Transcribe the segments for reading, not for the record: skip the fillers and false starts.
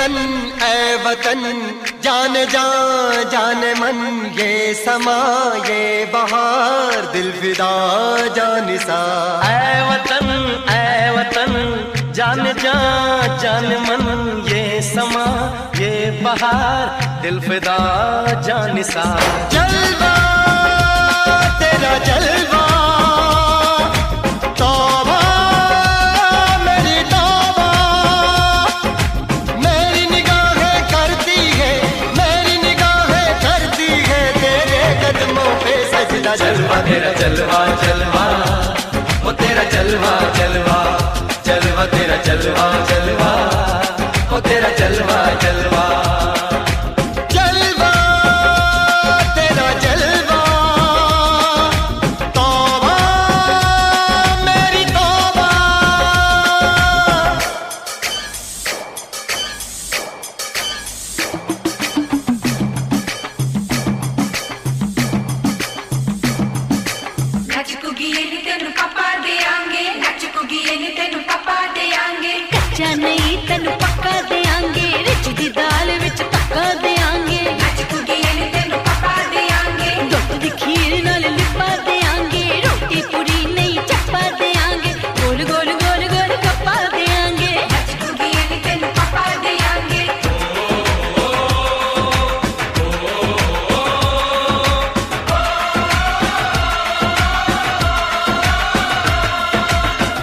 ऐ वतन जाने जा जाने मन, ये समा ये बहार दिल फिदा जानिसा। ऐ वतन जाने जा जाने मन, ये समा ये बहार दिल फिदा जानिसा। जलवा तेरा जलवा, तौबा मेरी तौबा, मेरी निगाहें करती है, मेरी निगाहें करती है तेरे कदमों पे सजदा। जलवा तेरा जलवा जलवा, वो तेरा जलवा जलवा, जलवा तेरा जलवा जलवा, वो तेरा जलवा जलवा। जलवा तेरा जलवा, तौबा मेरी तौबा। तेनु पापा देंगे, नचकुगी तेनु पापा देंगे, कच्चा नहीं तेनु पक्का देंगे, रिच दी दाल विच पक्का देंगे। नचकुगी तेनु पापा देंगे, दुध दी खीर नाल लिपा देंगे, रोटी पूरी नहीं चप्पा देंगे, गोल गोल गोल गोल कप्पा देंगे। नचकुगी तेनु पापा देंगे।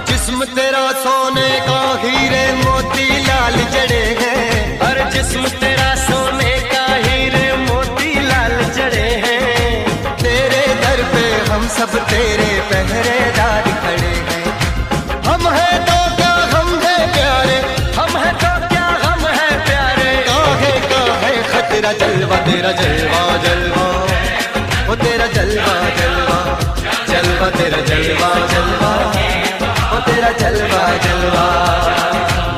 जिस्म तेरा सोने का हीरे मोती लाल जड़े हैं, और जिस्म तेरा सोने का हीरे मोती लाल जड़े हैं। तेरे दर पे हम सब तेरे पहरेदार खड़े हैं। हम हैं तो क्या हम हैं प्यारे, हम है तो क्या हम है प्यारे, काहे का है खतरा। जलवा तेरा जलवा जलवा, वो तेरा जलवा जलवा, जलवा तेरा जलवा जलवा, वो तेरा जलवा जलवा।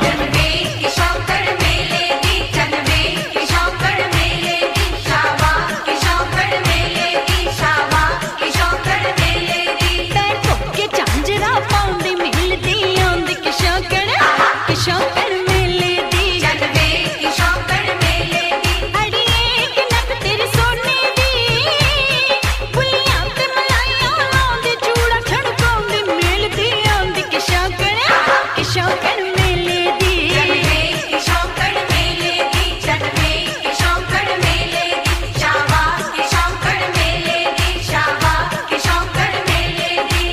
जनवे की शौकड़ मेले दी, जनवे की शौकड़ मेले दी, शावा की शौकड़ मेले दी, शावा की शौकड़ मेले दी। पैर ठोके झांझरा पाउंदी मिलदी आंदी कि शौकड़ मेले दी। जनवे की शौकड़ मेले दी, अड़िए कि नक तेरी सोने दी, पुलियां ते मलाइयां लाउंदी, चूड़ा छड़काउंदी मिलदी आंदी कि शौकड़ मेले दी। जनवे की शौकड़ मेले दी, जनवे की शौकड़ मेले दी, शावा की शौकड़ मेले दी, शावा की शौकड़ मेले दी।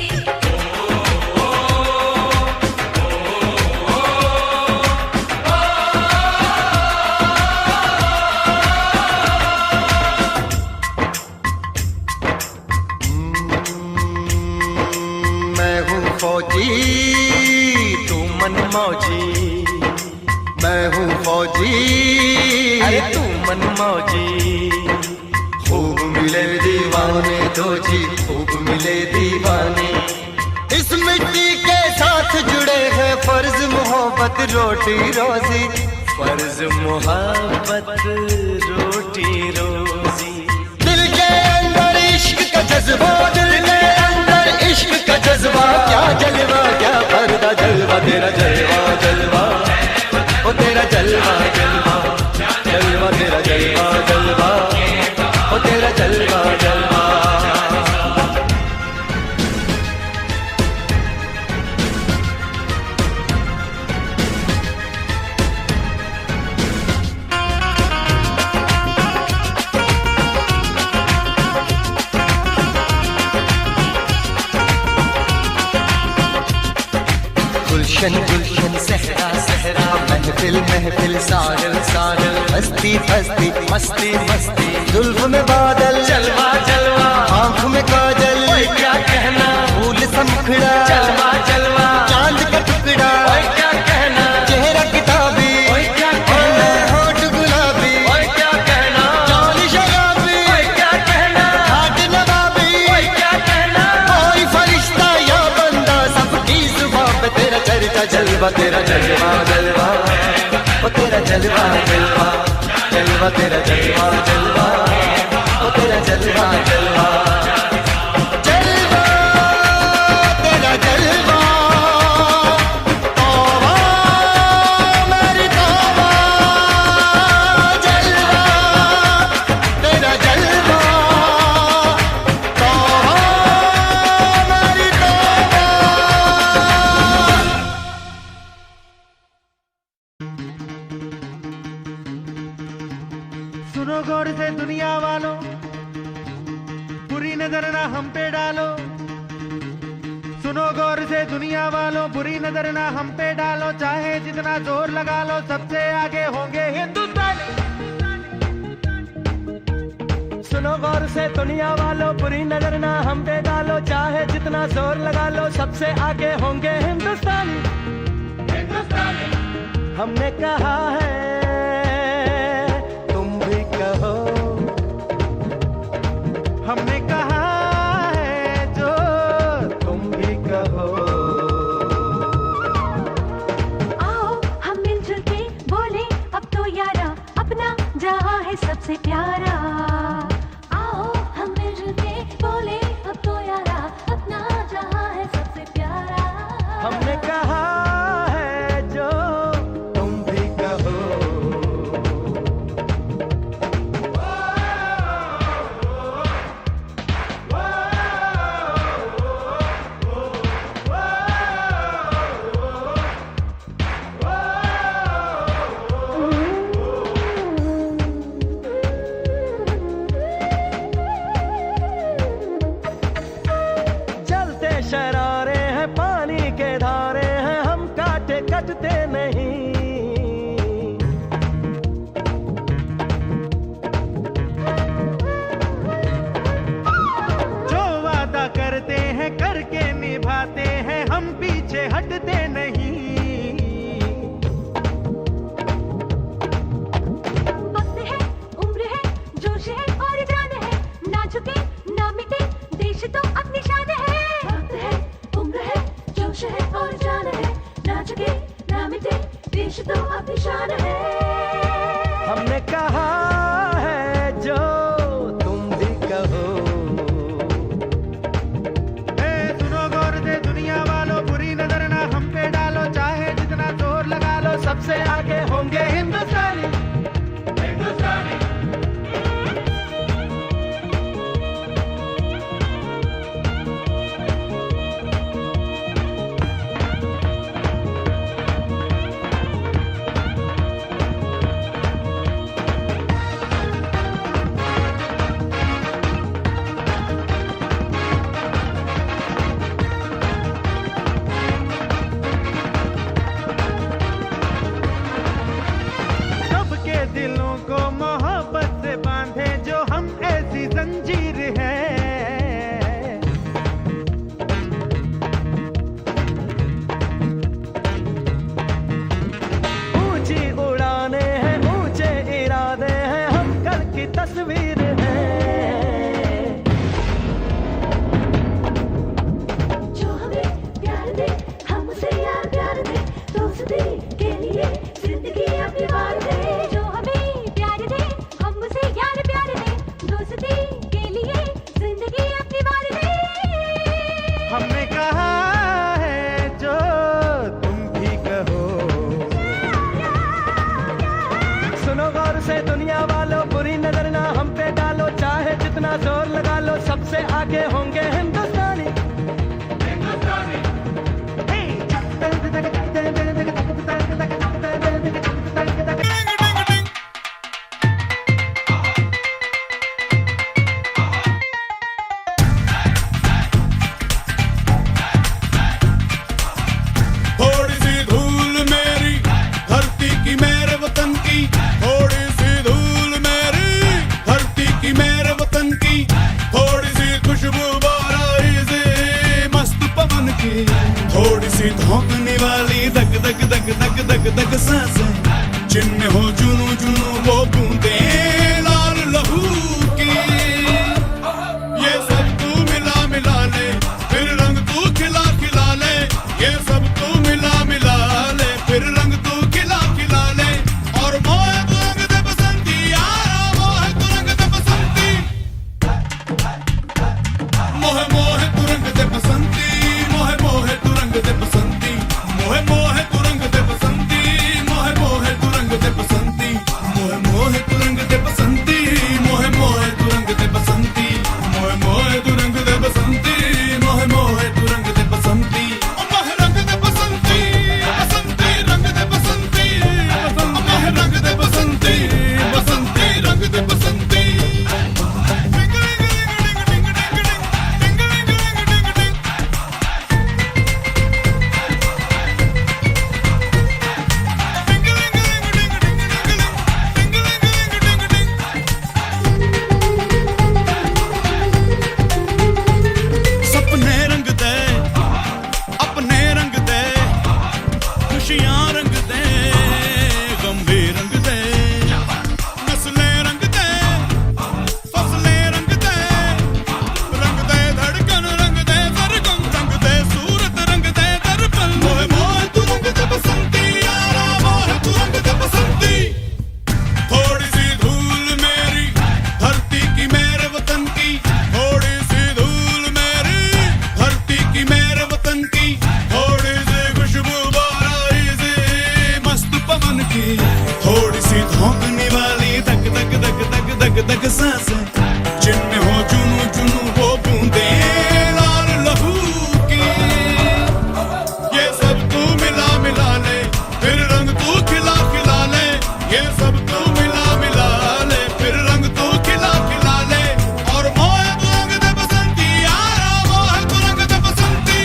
मैं हूँ फौजी, तू मन मौजी, मैं हूँ फौजी, अरे तू मन मौजी। खूब मिले दीवाने दो जी, खूब मिले दीवाने। इस मिट्टी के साथ जुड़े हैं फर्ज मोहब्बत रोटी रोजी, फर्ज मोहब्बत रोटी रोजी। दिल के अंदर इश्क का जज्बा, दिल के अंदर इश्क का जज्बा। क्या जलवा क्या पर्दा, जलवा तेरा जलवा जलवा, ओ तेरा जलवा जलवा, जलवा तेरा जलवा जलवा, ओ तेरा जलवा जलवा। गुलशन गुलशन सहरा सहरा, महफिल महफिल साहिल साहिल, मस्ती मस्ती मस्ती मस्ती, जुल्फ में बादल, जलवा जलवा, आँख में काजल, ओए क्या कहना, फूल सा मुखड़ा, जलवा जलवा, चांद का टुकड़ा, ओए क्या कहना, चेहरा किताबी, ओए क्या कहना, होठ गुलाबी, ओए क्या कहना, चाल शराबी, ओए क्या कहना, हाथ नवाबी, ओए क्या कहना, कोई फरिश्ता या बंदा, सबकी जुबां पे तेरा चर्चा। जलवा तेरा जलवा जलवा, ओ तेरा जलवा जलवा, जलवा तेरा जलवा जलवा, ओ तेरा जलवा जलवा। जलवा तेरा जलवा, तौबा मेरी तौबा। सुनो गौर से दुनिया वालों, बुरी नजर ना हम पे डालो। सुनो गौर से दुनिया वालों, बुरी नजर ना हम पे डालो। चाहे जितना जोर लगा लो, सबसे आगे होंगे हिंदुस्तानी। सुनो गौर से दुनिया वालों, बुरी नजर ना हम पे डालो। चाहे जितना जोर लगा लो, सबसे आगे होंगे हिंदुस्तानी। हमने कहा है, तुम भी कहो। हमने कहा है जो तुम भी कहो। आओ हम मिलजुल के बोले अब तो यारा, अपना जहां है सबसे प्यारा। आओ हम मिलजुल के बोले अब तो यारा, अपना जहां है सबसे प्यारा। हमने कहा है जो तुम भी कहो। चलते शरारे हैं, पानी के धारे हैं, हम काटे कटते नहीं। जो वादा करते हैं करके निभाते हैं, हम पीछे हटते नहीं। वक्त है, उम्र है, जोश है और जान है, ना झुके ना मिटे, देश तो अपनी शान है। वक्त है, उम्र है, जोश है और जान है, ना झुके ना मिटे, देश तो अपनी शान है। हमने कहा है जो तुम भी कहो। सुनो गौर से दुनिया वालों, बुरी नजर ना हम पे डालो। चाहे जितना जोर लगा लो, सबसे आगे होंगे हिंदुस्तानी। सबके दिलों को मोहब्बत से बांधे जो हम ऐसी जंजीर है। ऊंची उड़ाने हैं, ऊंचे इरादे हैं, हम कल की तस्वीर हैं। जो हमें प्यार दे, हम उसे यार प्यार दे, दोस्ती के लिए जिंदगी अपनी वार दे। जो हमें प्यार दे, हम उसे यार प्यार दे, दोस्ती के लिए जिंदगी अपनी वार दे। हमने कहा है जो तुम भी कहो। सुनो गौर से दुनिया वालों, बुरी नजर ना हम पे डालो। चाहे जितना जोर लगा लो, सबसे आगे होंगे हिंदुस्तानी। थोड़ी सी धूल मेरी धरती की, मेरे वतन की। थोड़ी सी धूल मेरी धरती की, मेरे वतन की। थोड़ी सी खुशबू बाराई से मस्त पवन की। थोड़ी सी धोकने वाली धक धक धक धक धक धक सांसें, जिनमें हो जुनू जुनू वो बूंदे लाल लहू की। ये सब तू मिला मिला ले, फिर रंग तू खिला खिला ले। ये सब तू मिला मिला ले, फिर रंग तू खिला खिला ले। और मोहे तू रंग दे बसंती यारा, मोहे तू रंग दे बसंती। मोहे मोहे तू रंग दे बसंती, मोहे मोहे तू रंग दे बसंती। मोहे मोहे तू रंग दे बसंती, मोहे मोहे तू रंग दे बसंती। की थोड़ी सी धोखने वाली धक धक धक धक धक धक सांसें जिनमें हो जुनू जुनू वो बूंदे लाल लहू की ये सब तू मिला मिला ले फिर रंग तू खिला खिला ले ये सब तू मिला मिला ले फिर रंग तू खिला खिला ले और मोहे तू रंग दे बसंती यारा मोहे तू रंग दे बसंती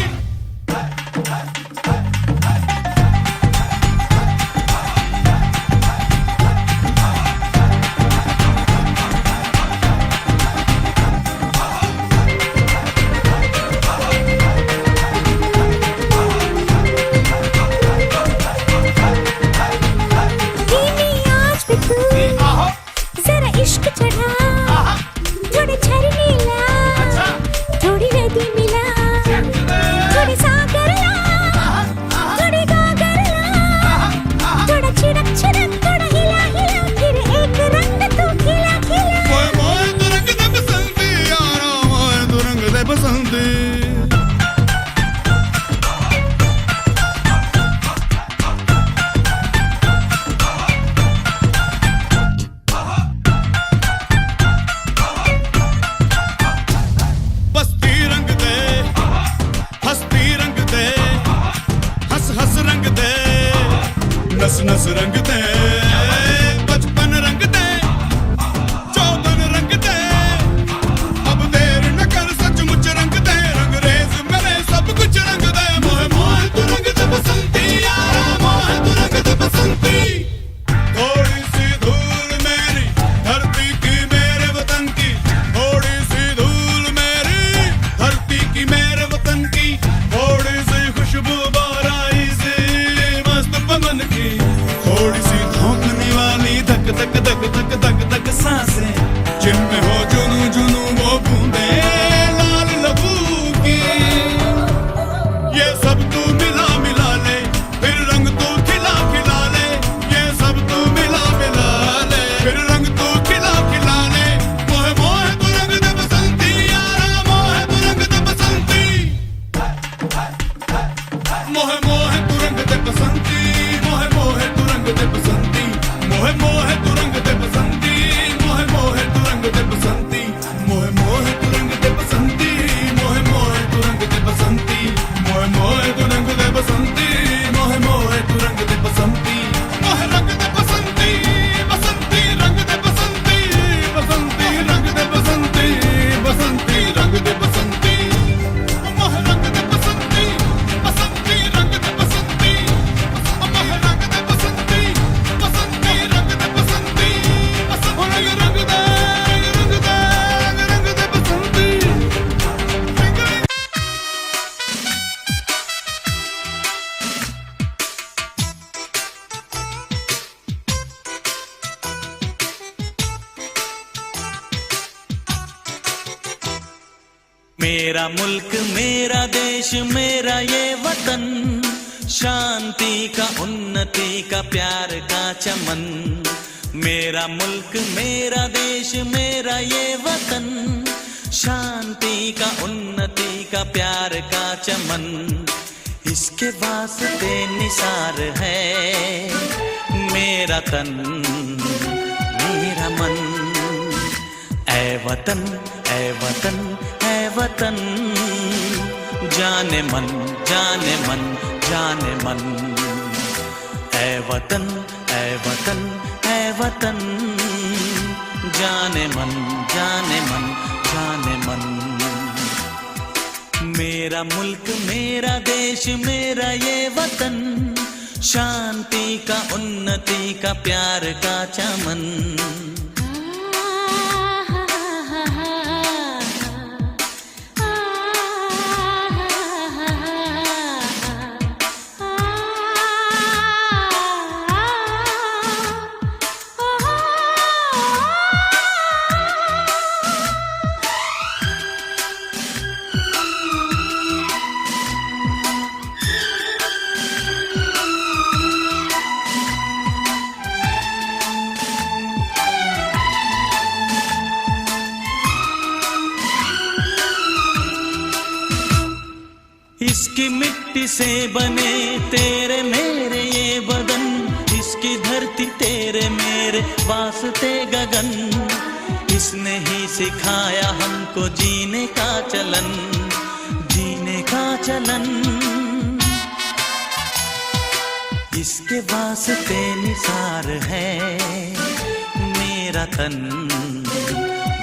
धीमी आंच पे तू जरा इश्क चढ़ा थोड़े झरने ला थोड़ी नदी मिला थोड़ी सागर ला थोड़ी गागर ला थोड़ा छिड़क छिड़क थोड़ा हिला हिला फिर एक रंग तू खिला खिला मोहे तू रंग दे बसंती यारा मोहे तू रंग दे बसंती बस्ती रंग दे हस्ती रंग दे हंस हंस रंग दे नस नस रंग दे बचपन रंग दे चौबन रंग दे अब देर न कर सचमुच रंग दे रंगरेज मेरे सब कुछ रंग दे मोहे मोहे तू रंग दे बसंती यारा मोहे तू रंग दे बसंती थोड़ी सी धूल मेरी धरती की मेरे वतन की थोड़ी सी धूल मेरी धरती की मेरे वतन की थोड़ी सी खुशबू बाराई से मस्त पवन की थोड़ी सी धोखने वाली धक धक धक धक धक धक सांसें जिनमें हो जुनू जुनू वो बूंदे लाल लहू की ये सब तू मिला मिला ले फिर रंग तू खिला खिला ले ये सब तू मिला मिला ले फिर रंग तू खिला खिला ले मोहे मोहे तू रंग दे बसंती यारा मोहे तू रंग दे बसंती मोहे मोहे तू रंग दे बसंती मोहे मोहे तू रंग दे बसंती मोहे मोहे तू रंग दे बसंती मोहे मोहे तू रंग दे बसंती मोहे मोहे तू रंग दे बसंती मोहे मोहे तू रंग दे बसंती मोहे मोहे तू रंग दे बसंती मोहे मोहे तू रंग दे बसंती मोहे रंग दे बसंती बसंती रंग दे बसंती बसंती रंग दे बसंती बसंती रंग दे बसंती मोहे रंग दे बसंती बसंती रंग दे बसंती मोहे रंग दे बसंती बसंती रंग दे बसंती बसंती रंग दे बसंती मेरा मुल्क मेरा देश मेरा ये वतन शांति का उन्नति का प्यार का चमन मेरा मुल्क मेरा देश मेरा ये वतन शांति का उन्नति का प्यार का चमन इसके वास्ते निसार है मेरा तन मेरा मन ऐ वतन ऐ वतन ऐ वतन जाने मन जाने मन जाने मन ऐ वतन ऐ वतन ऐ वतन जाने मन जाने मन जाने मन मेरा मुल्क मेरा देश मेरा ये वतन शांति का उन्नति का प्यार का चमन इसकी मिट्टी से बने तेरे मेरे ये बदन इसकी मेरे वास्ते गगन, इसने ही सिखाया हमको जीने का चलन, जीने का चलन। इसके वास्ते निसार है मेरा तन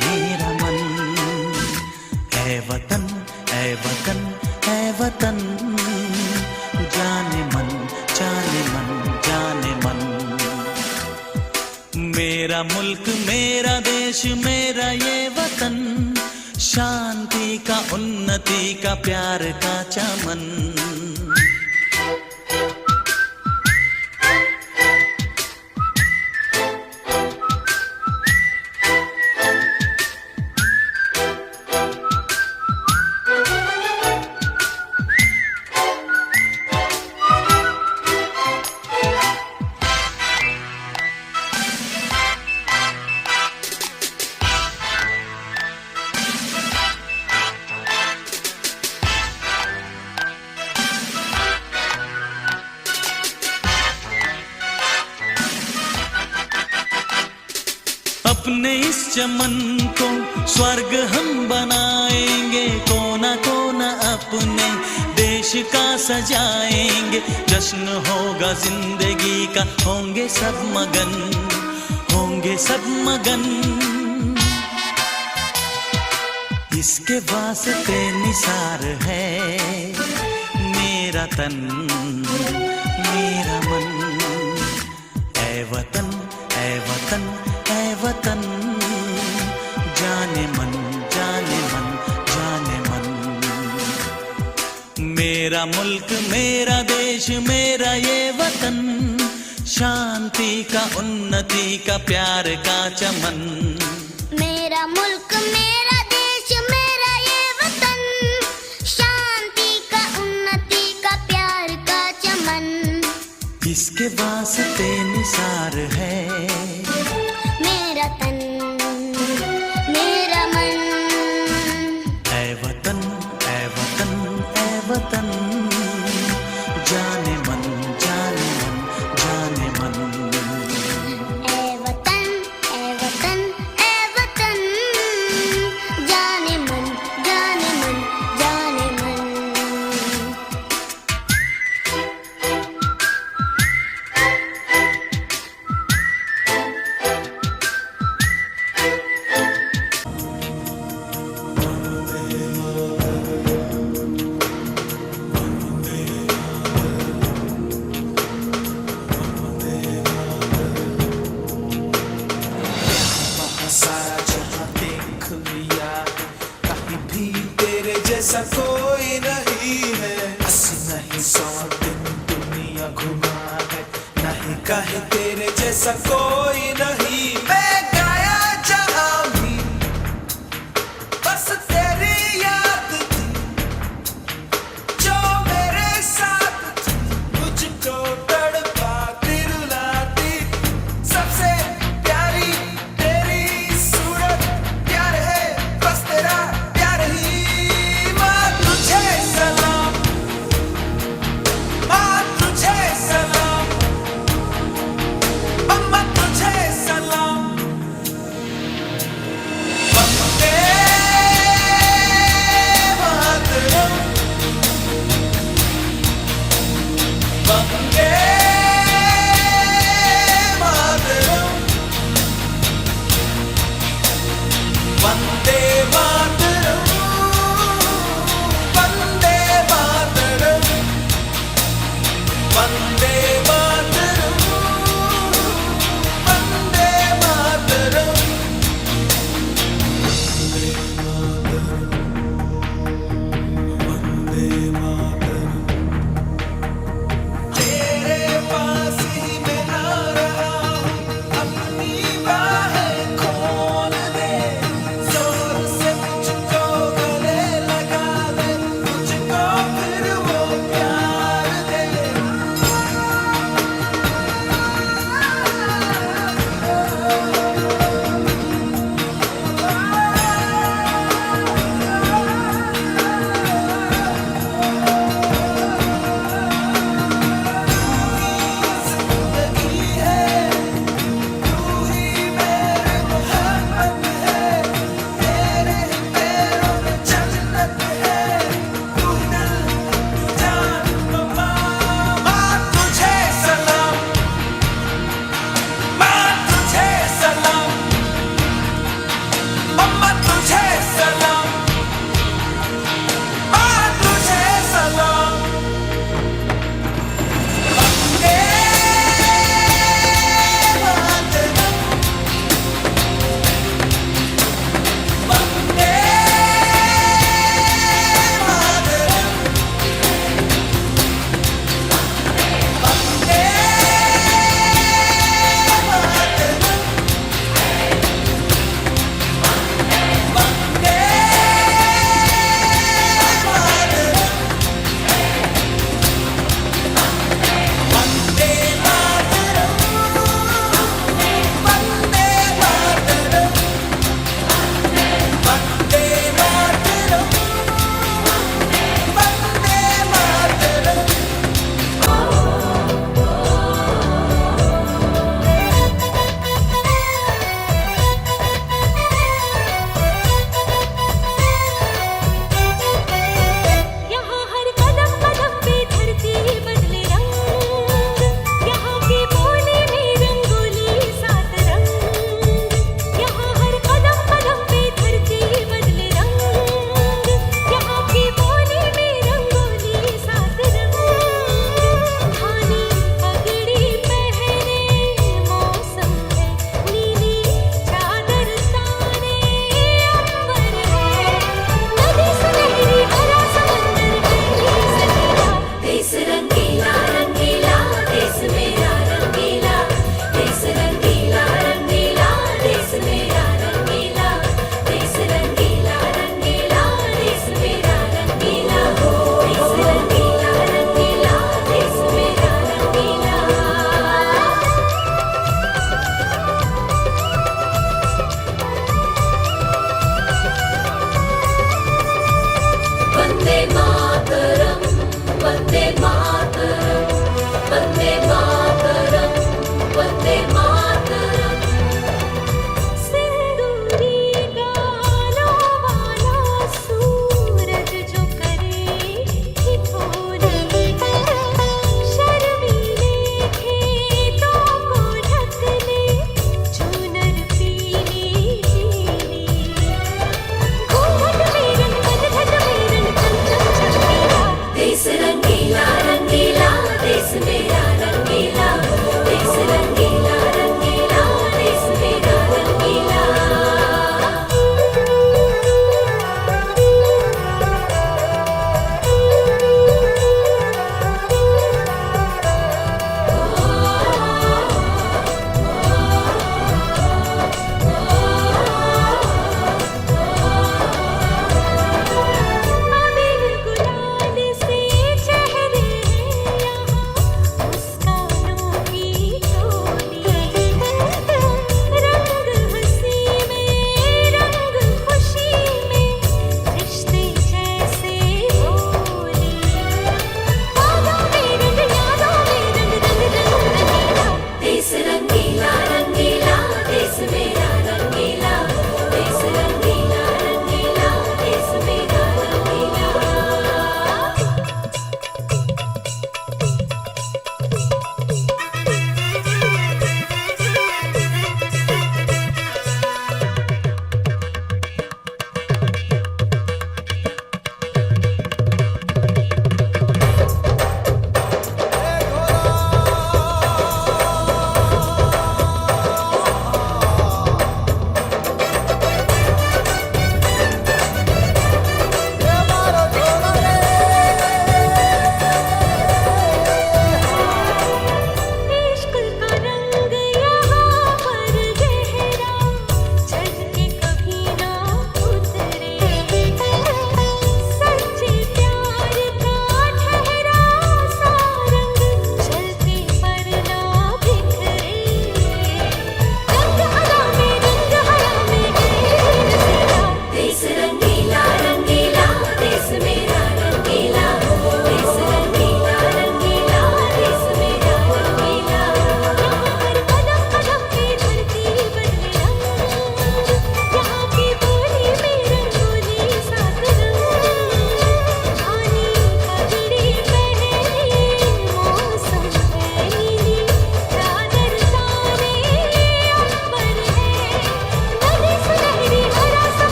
मेरा मन। ऐ वतन ऐ वतन ऐ वतन, जाने मन जाने मन जाने मन। मेरा मुल्क मेरा देश मेरा ये वतन, शांति का उन्नति का प्यार का चमन। अपने इस चमन को स्वर्ग हम बनाएंगे, कोना कोना अपने देश का सजाएंगे। जश्न होगा जिंदगी का, होंगे सब मगन, होंगे सब मगन। इसके वास्ते निसार है मेरा तन मेरा मन। ऐ वतन ऐ वतन ऐ वतन, जाने मन जाने मन जाने मन। मेरा मुल्क मेरा देश मेरा ये वतन, शांति का उन्नति का प्यार का चमन। मेरा मुल्क मेरा देश मेरा ये वतन, शांति का उन्नति का प्यार का चमन। इसके वास्ते निसार है मेरा तन मेरा मन। ऐ वतन ऐ वतन ऐ वतन, जाने मन जाने मन जाने मन। ऐ वतन ऐ वतन ऐ वतन, जाने मन जाने मन जाने मन। सारा जहां देख लिया है, कहीं भी तेरे जैसा कोई नहीं है। 80 नहीं 100 दिन दुनिया घुमा है, नहीं कहीं तेरे जैसा कोई नहीं। मैं गाया जहां भी बस तेरी याद थी, जो मेरे साथ थी, मुझको तड़पाती रुलाती। सबसे प्यारी तेरी सूरत, प्यार है बस तेरा प्यार ही। माँ तुझे सलाम, माँ तुझे सलाम, अम्मा तुझे सलाम।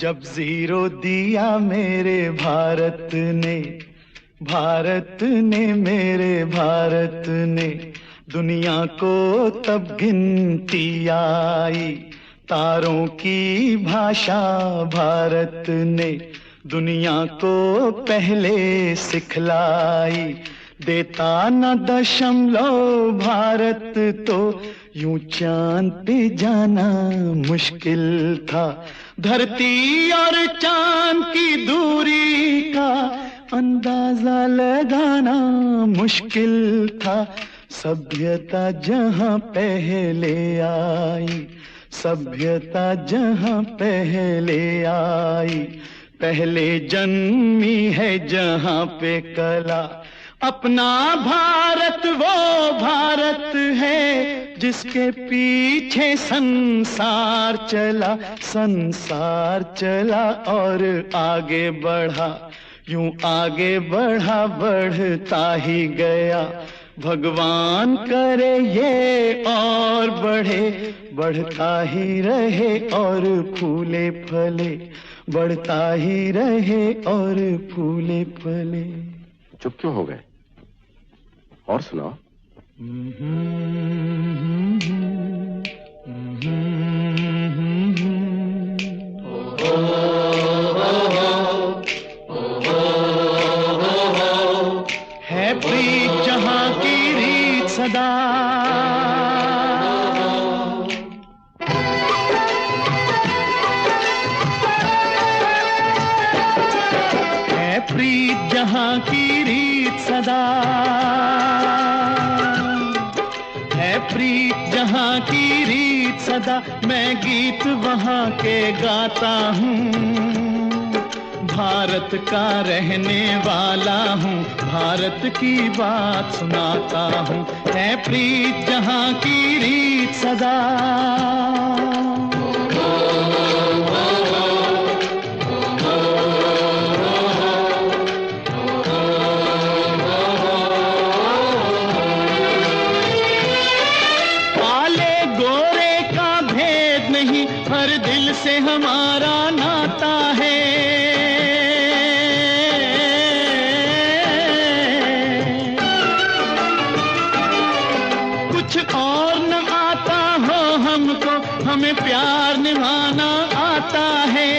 जब जीरो दिया मेरे भारत ने मेरे भारत ने दुनिया को तब गिनती आई। तारों की भाषा भारत ने दुनिया को पहले सिखलाई। देता न दशमलव भारत तो यूं चांद पे जाना मुश्किल था। धरती और चांद की दूरी का अंदाजा लगाना मुश्किल था। सभ्यता जहां पहले आई, सभ्यता जहां पहले आई, पहले जन्मी है जहां पे कला। अपना भारत वो भारत है जिसके पीछे संसार चला, संसार चला और आगे बढ़ा, यूं आगे बढ़ा बढ़ता ही गया। भगवान करे ये और बढ़े, बढ़ता ही रहे और फूले फले, बढ़ता ही रहे और फूले फले। चुप क्यों हो गए? और सुनाओ। है प्रीत जहां की रीत सदा, है प्रीत जहां की रीत सदा, है प्रीत जहां की रीत सदा। मैं गीत वहां के गाता हूँ, भारत का रहने वाला हूँ, भारत की बात सुनाता हूँ। है प्रीत जहां की रीत सदा। काले गोरे का भेद नहीं, हर दिल से हमारा नाता है। और न आता हो हमको, हमें प्यार निभाना आता है।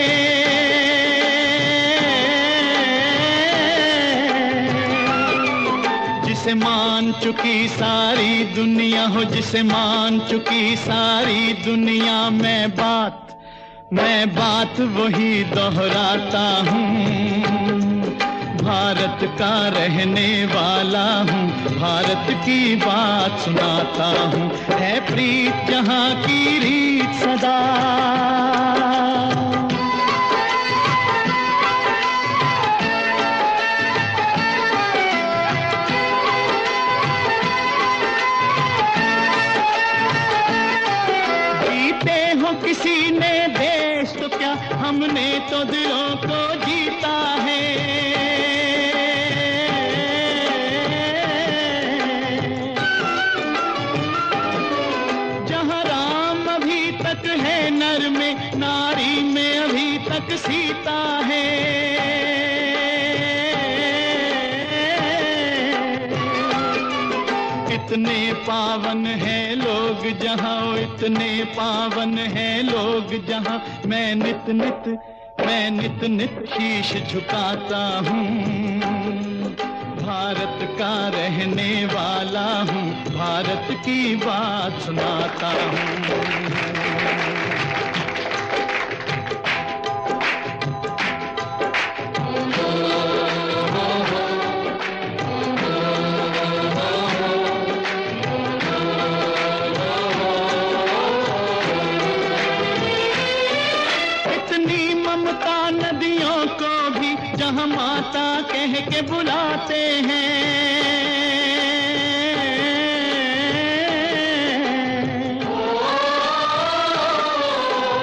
जिसे मान चुकी सारी दुनिया हो, जिसे मान चुकी सारी दुनिया, मैं बात वही दोहराता हूँ। भारत का रहने वाला हूँ, भारत की बात सुनाता हूँ। है प्रीत जहां की रीत सदा। जीते हो किसी ने देश तो क्या, हमने तो दिलों को जीता है। है नर में, नारी में अभी तक सीता है। इतने पावन है लोग जहां, इतने पावन है लोग जहां, मैं नित नित शीश झुकाता हूँ। भारत का रहने वाला हूँ, भारत की बात सुनाता हूँ। ममता नदियों को भी जहां माता कह के बुलाते हैं।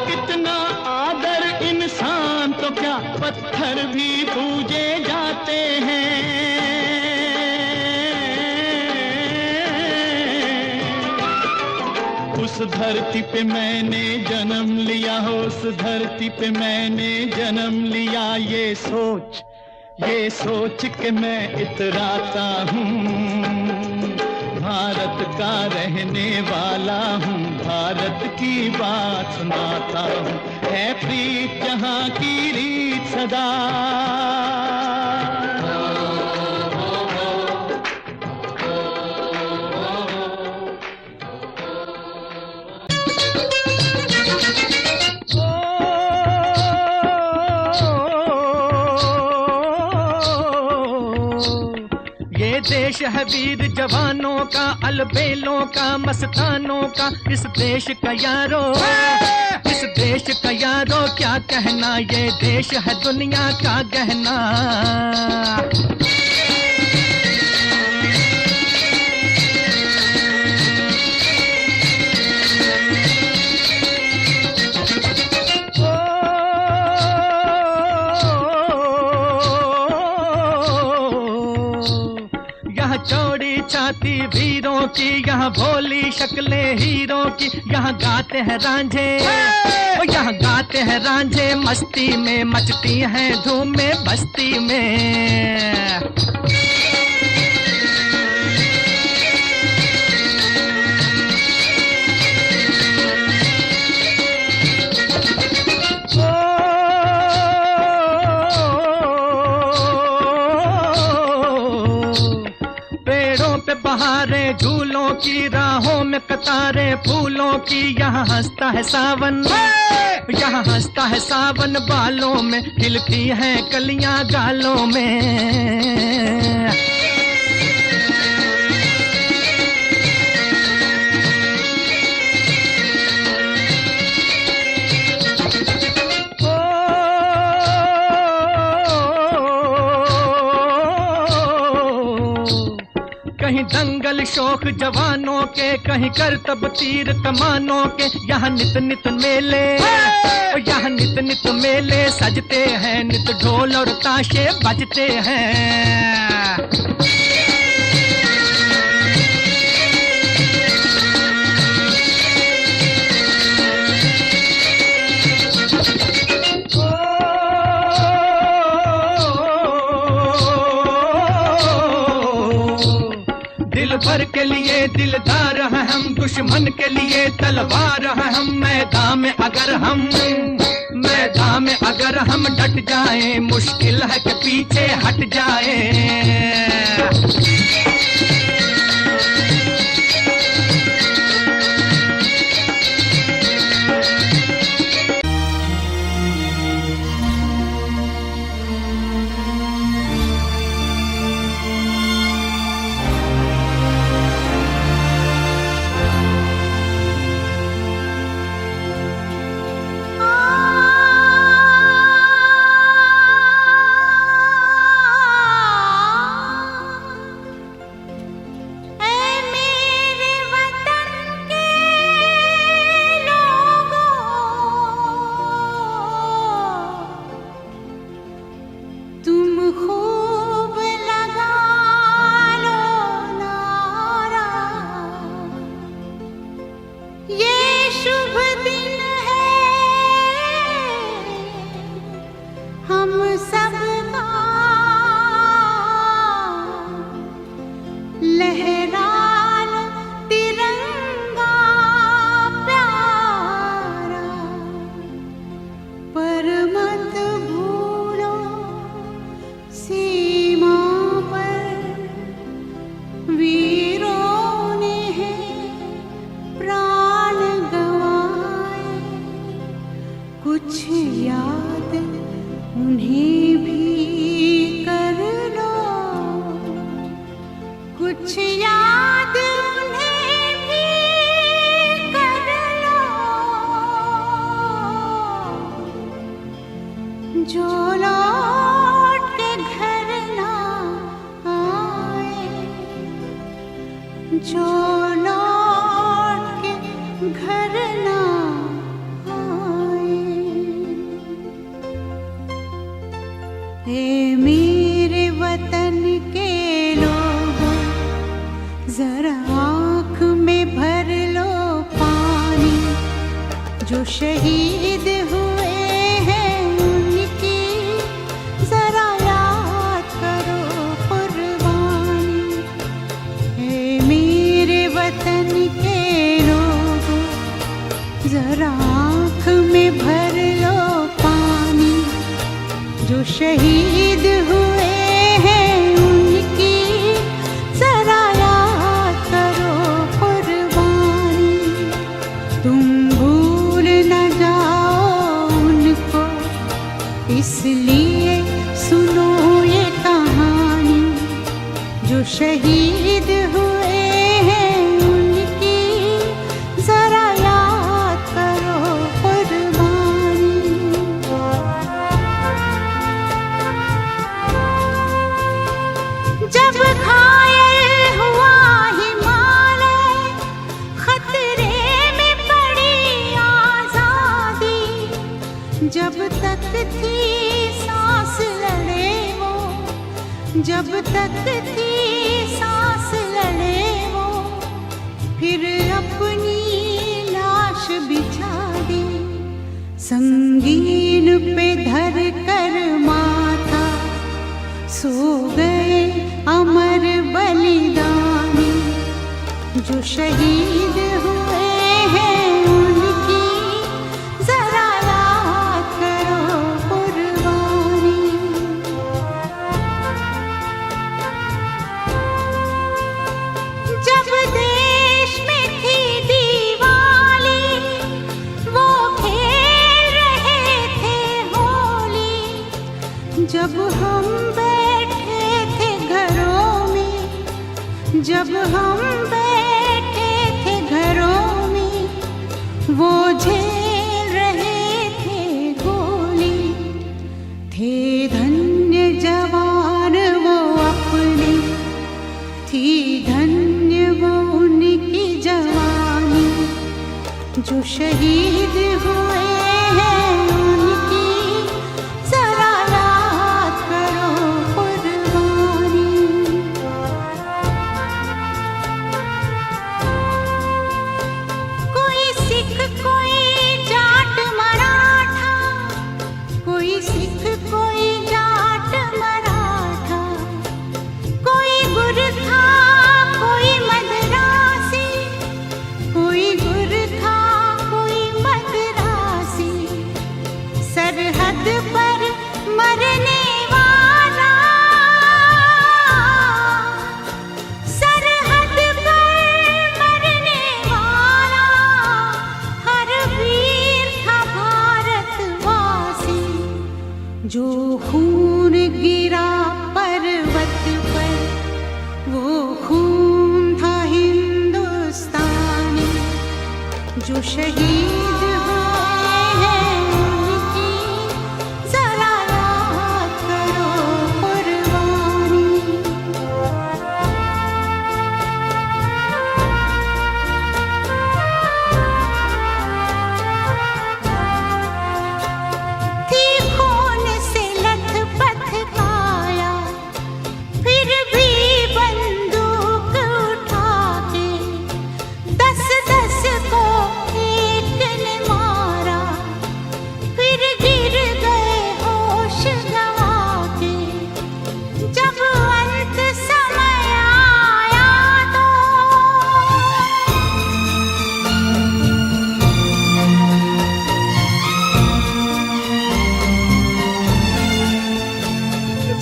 कितना आदर इंसान तो क्या, पत्थर भी पूजे जाते हैं। उस धरती पे मैंने जन्म लिया, हो उस धरती पे मैंने जन्म लिया। ये सोच के मैं इतराता हूँ, भारत का रहने वाला हूँ, भारत की बात सुनाता हूँ। है प्रीत जहाँ की रीत सदा, देश है वीर जवानों का, अलबेलों का, मस्तानों का। इस देश का यारो, इस देश का यारो क्या कहना, ये देश है दुनिया का गहना। छाती वीरों की, यहाँ भोली शक्लें हीरों की। यहाँ गाते हैं रांझे, यहाँ गाते हैं रांझे मस्ती में, मचती हैं धूम में बस्ती में। बहारें झूलों की, राहों में कतारें फूलों की। यहाँ हंसता है सावन, यहाँ हंसता है सावन बालों में, खिलती हैं कलियां गालों में। कहीं दंगल शौक जवानों के, कहीं करतब तीर कमानों के। यहाँ नित नित मेले, यहाँ नित नित मेले सजते हैं, नित ढोल और ताशे बजते हैं। भर के लिए दिलदार हैं हम, दुश्मन के लिए तलवार हैं हम। मैदान में अगर हम डट जाएं, मुश्किल है कि पीछे हट जाएं। जरा आँख में भर लो पानी। जो शहीद हुए हैं उनकी जरा याद करो कुर्बानी। है मेरे वतन के लोगों जरा आँख में भर लो पानी। जो शहीद हुए हैं उनकी जरा याद करो कुर्बानी। तुम भूल न जाओ उनको इसलिए सुनो ये कहानी। जो शहीद हुए हैं उनकी जरा याद करो कुर्बानी। जब घायल हुआ हिमालय खतरे में पड़ी आजादी। जब तक थी सांस लड़े वो, जब तक थी सांस लड़े वो, फिर अपनी लाश बिछा दी। संगीन पे धर कर माथा सो गए अमर बलिदानी। जो शहीद हुए हैं उनकी जरा याद करो कुर्बानी। जब देश में थी दिवाली वो खेल रहे थे होली। जब हम बैठे थे घरों में, जब हम बैठे थे घरों में, वो झेल रहे थे गोली। थे धन्य जवान वो अपने, थी धन्य वो उनकी जवानी। जो शहीद हुए हैं उनकी जरा याद करो कुर्बानी। कोई सिख कोई जाट मराठा, कोई सिख कोई जाट मराठा, कोई गुरखा कोई मद्रासी, कोई गुरखा कोई मद्रासी। सरहद पर मरने वाला, सरहद पर मरने वाला हर वीर था भारतवासी। जो खून गिरा पर्वत पर वो खून था हिंदुस्तानी। जो शहीद हुए हैं उनकी जरा याद करो कुर्बानी। थी खून से लथपथ काया, फिर भी बंदूक उठा के 10-10 को एक ने मारा। फिर गिर गए होश गंवा के। जब अंत समय आया तो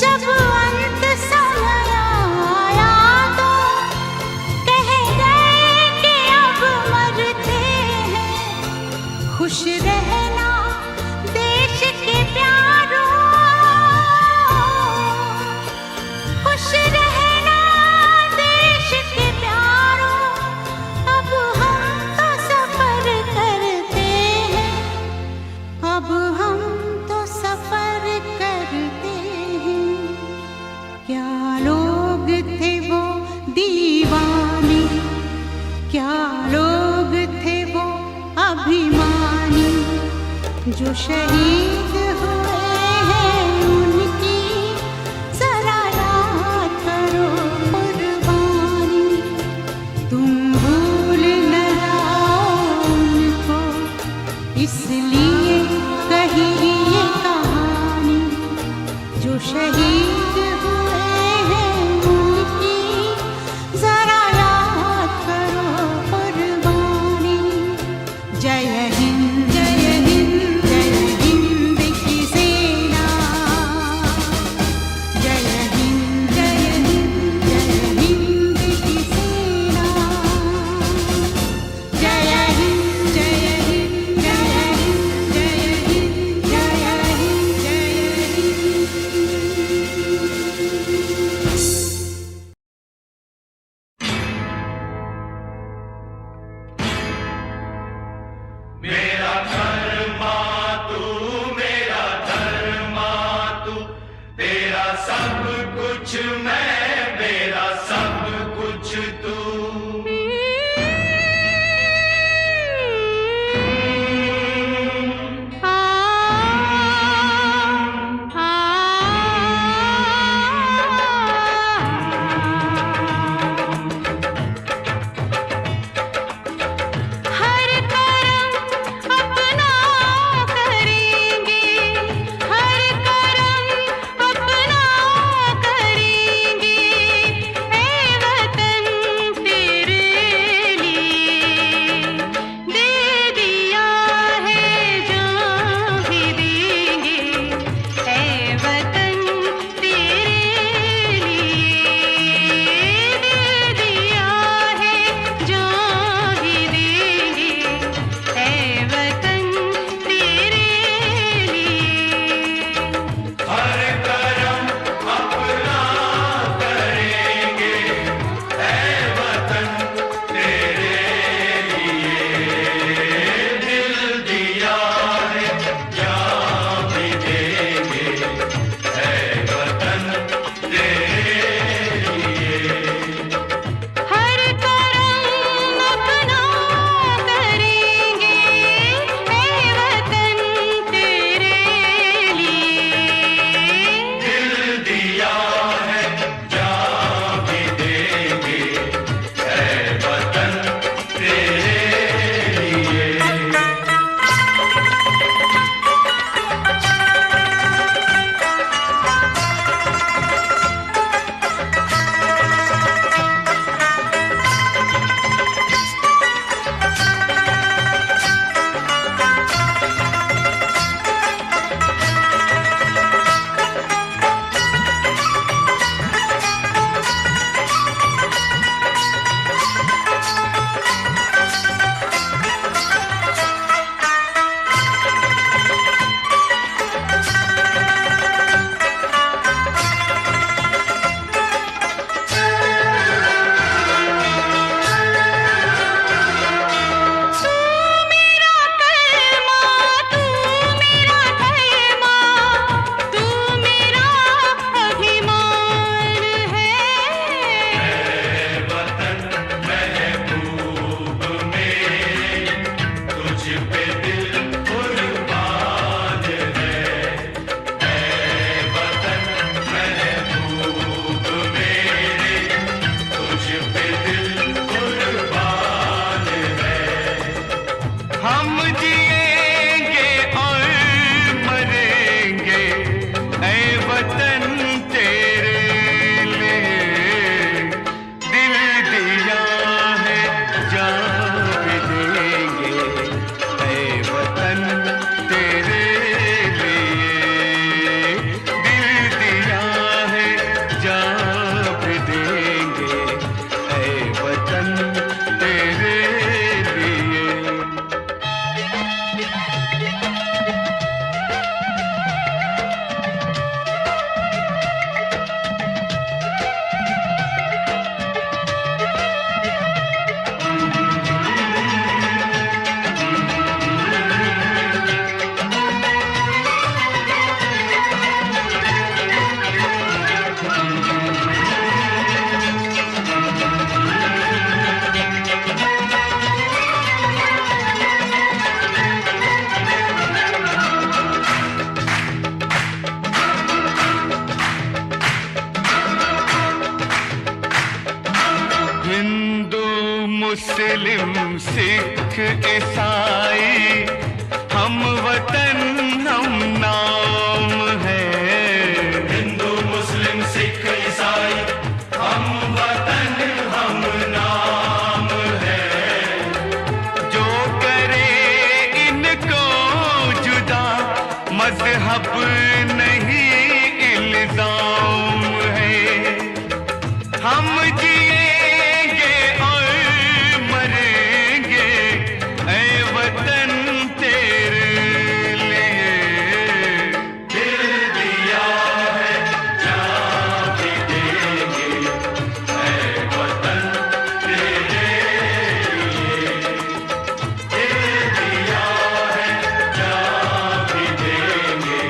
जब अंत समय आया तो कह गए कि अब मरते हैं। खुश रहना देश के प्यारों, खुश रहना देश के प्यारों। अब हम तो सफर करते हैं, अब हम तो सफर करते हैं। क्या लोग थे वो दीवाने, क्या लोग थे वो अभिमानी। जो शहीद हुए हैं उनकी जरा याद करो कुर्बानी। तुम भूल न जाओ उनको मैं मेरा सब कुछ तू हर करम अपना करेंगे, हर करम अपना करेंगे, ऐ वतन तेरे लिए दे दिया है जान भी देंगे, ऐ वतन तेरे लिए दे दिया है जान भी देंगे, ऐ वतन तेरे लिए। हर करम अपना करेंगे ऐ वतन तेरे लिए दिल दिया है जान भी देंगे ऐ वतन तेरे लिए हर करम अपना करेंगे, ऐ वतन तेरे लिए दिल दिया है जान भी देंगे ऐ वतन तेरे लिए मेरा कलमा तू मेरा धर्मा, तू मेरा अभिमान है। वतन महबूब मेरे तुझ पे दिल कुर्बान है ऐ वतन महबूब मेरे तुझ पे दिल कुर्बान है हम जिएंगे और मरेंगे ऐ वतन तेरे लिए दिल दिया है जान भी देंगे ऐ वतन तेरे लिए दिल दिया है जान भी देंगे ऐ वतन तेरे लिए हिंदू मुस्लिम सिख ईसाई हम वतन हम नाम है हिंदू मुस्लिम सिख ईसाई हम वतन हम नाम है जो करे इनको जुदा मजहब नहीं इल्जाम है हम जिएंगे और मरेंगे ऐ वतन तेरे लिए दिल दिया है जान भी देंगे ऐ वतन तेरे लिए दिल दिया है जान भी देंगे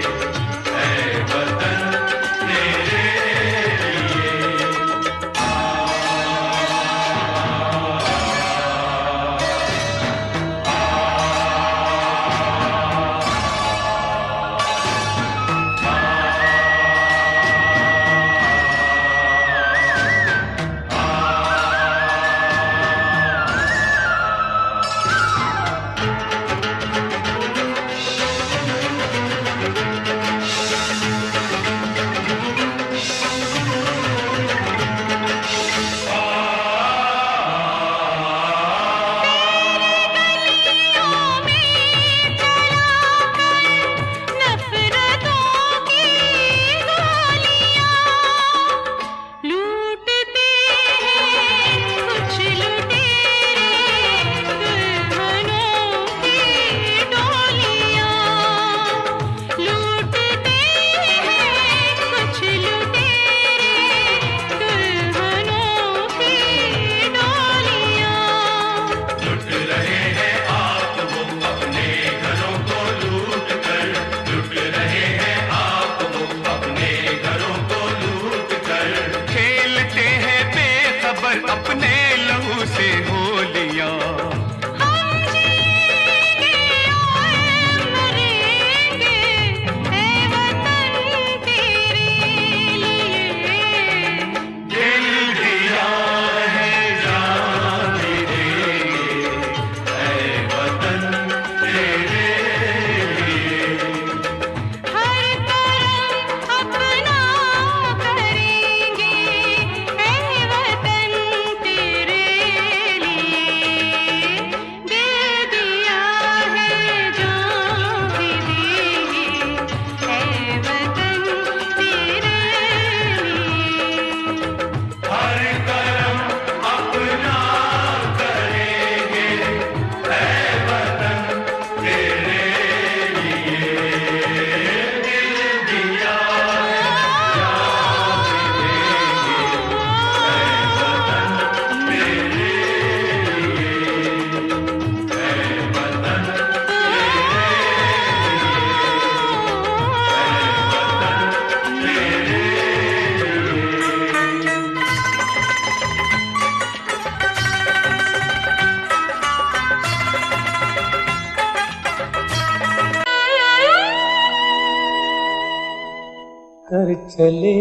कर चले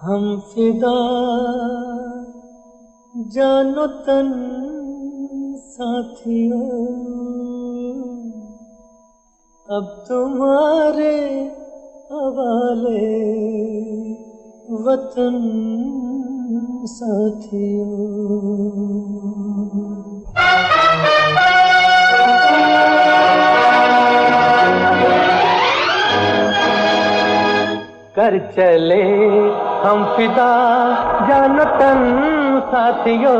हम फिदा जानो तन साथियों, अब तुम्हारे हवाले वतन साथियों। कर चले हम फिदा जानो तन साथियों,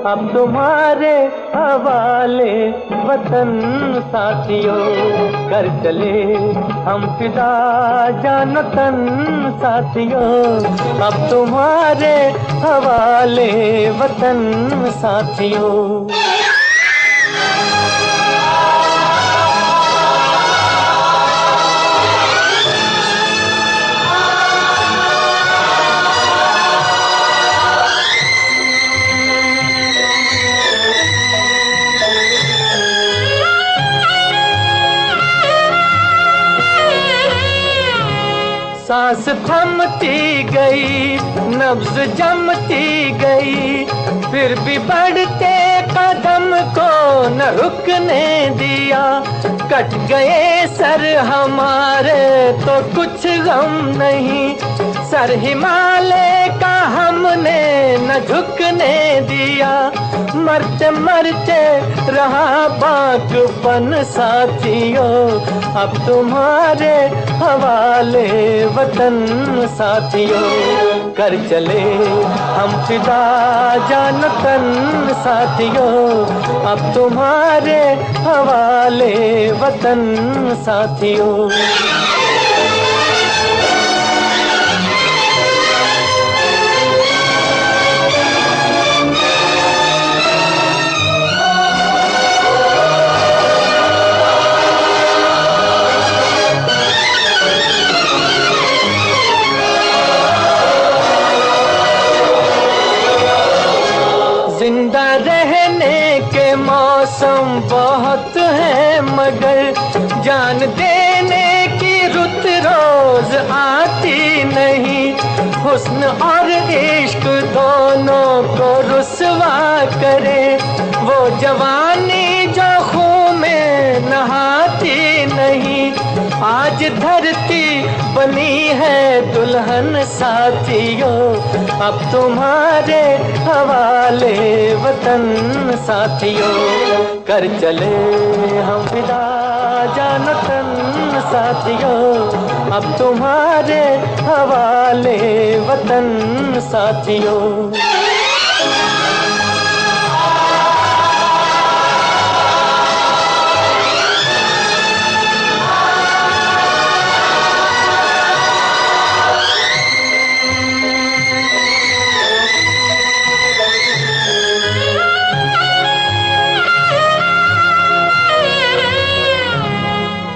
अब तुम्हारे हवाले वतन साथियों। कर चले हम फिदा जानो तन साथियों, अब तुम्हारे हवाले वतन साथियों। सांस थमती गई, नब्ज जमती गई, फिर भी बढ़ते कदम को न रुकने दिया। कट गए सर हमारे तो कुछ गम नहीं, सर हिमालय का हमने न झुकने दिया। मरते मरते रहा बाकपन साथियों, अब तुम्हारे हवाले वतन साथियों। कर चले हम फिदा जान तन साथियों, अब तुम्हारे हवाले वतन साथियों। जिंदा रहने के मौसम बहुत है, मगर जान देने की रुत रोज आती नहीं। हुस्न और इश्क दोनों को रुसवा करे, वो जवानी जो खून में नहाती नहीं। आज धरती बनी है दुल्हन साथियों, अब तुम्हारे हवाले वतन साथियों। कर चले हम फिदा जान तन साथियों, अब तुम्हारे हवाले वतन साथियों।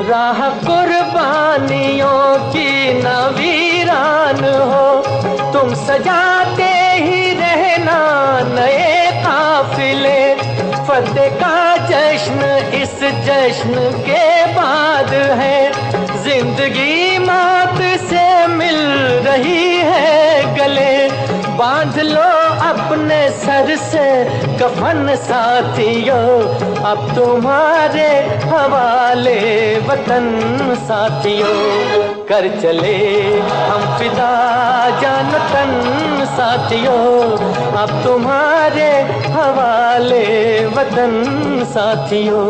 राह कुर्बानियों की न वीरान हो, तुम सजाते ही रहना नए काफिले। फतेह का जश्न इस जश्न के बाद है, जिंदगी मौत से मिल रही है गले। बांध लो अपने सर से कफन साथियों, अब तुम्हारे हवाले वतन साथियों। कर चले हम फिदा जान तन साथियों, अब तुम्हारे हवाले वतन साथियों।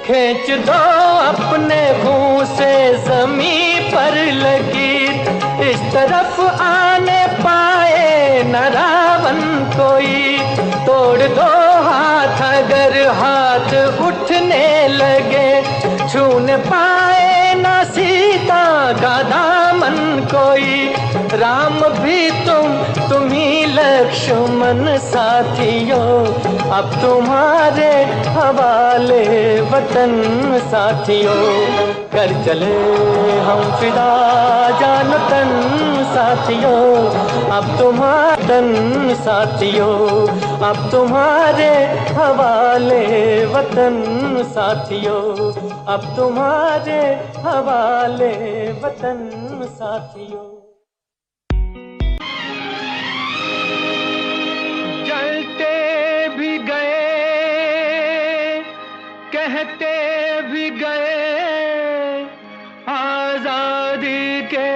खींच दो अपने मुंह से जमीन पर लगी, इस तरफ आने पाए न रावण कोई। तोड़ दो हाथ अगर हाथ उठने लगे, छूने पाए न सीता का दामन कोई। राम भी तुम तुम्ही लक्ष्मण साथियों, अब तुम्हारे हवाले वतन साथियों। कर चले हम फिदा जान तन साथियों, अब तुम्हारा तन साथियों, अब तुम्हारे हवाले वतन साथियों, अब तुम्हारे हवाले वतन साथियों। जलते भी गए, कहते भी गए, आजादी के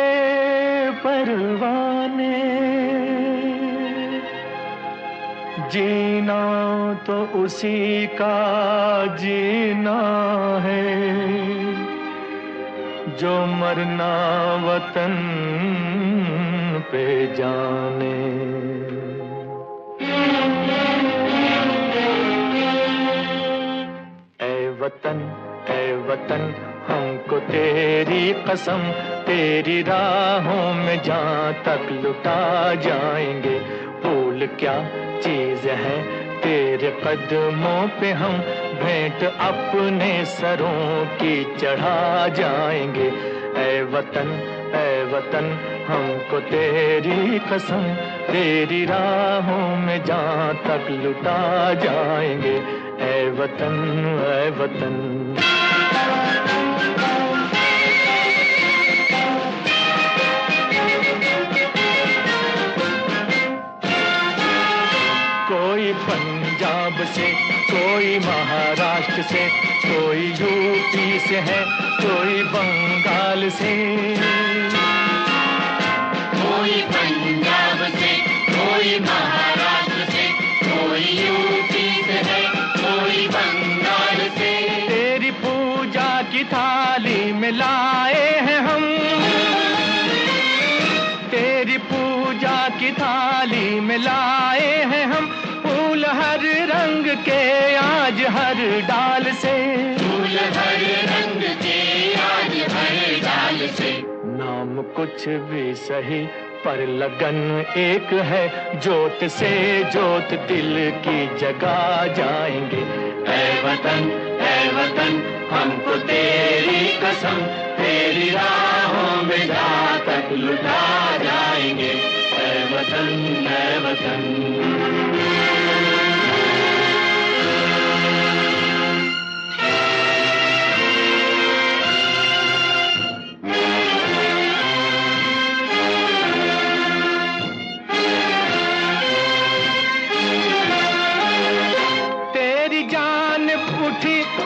परवाने। जीना तो उसी का जीना है, जो मरना वतन पे जाने। ऐ वतन हमको तेरी कसम, तेरी राहों में जहाँ तक लुटा जाएंगे। फूल क्या चीज है तेरे कदमों पे, हम भेंट अपने सरों की चढ़ा जाएंगे। ऐ वतन हमको तेरी कसम, तेरी राहों में जहाँ तक लुटा जाएंगे। ऐ वतन कोई पंजाब से, कोई महाराष्ट्र से, कोई यूपी से है, कोई बंगाल से। कोई पंजाब से, कोई महाराष्ट्र से, कोई यूपी से है, कोई बंगाल से। तेरी पूजा की थाली में लाए हैं हम, तेरी पूजा की थाली में लाए हैं हम, फूल हर रंग के आज हर डाल से। फूल हर रंग के आज हर डाल से। नाम कुछ भी सही पर लगन एक है, जोत से जोत दिल की जगा जाएंगे। ऐ वतन हमको तेरी कसम, तेरी राहों में जहाँ तक लुटा जाएंगे। ऐ वतन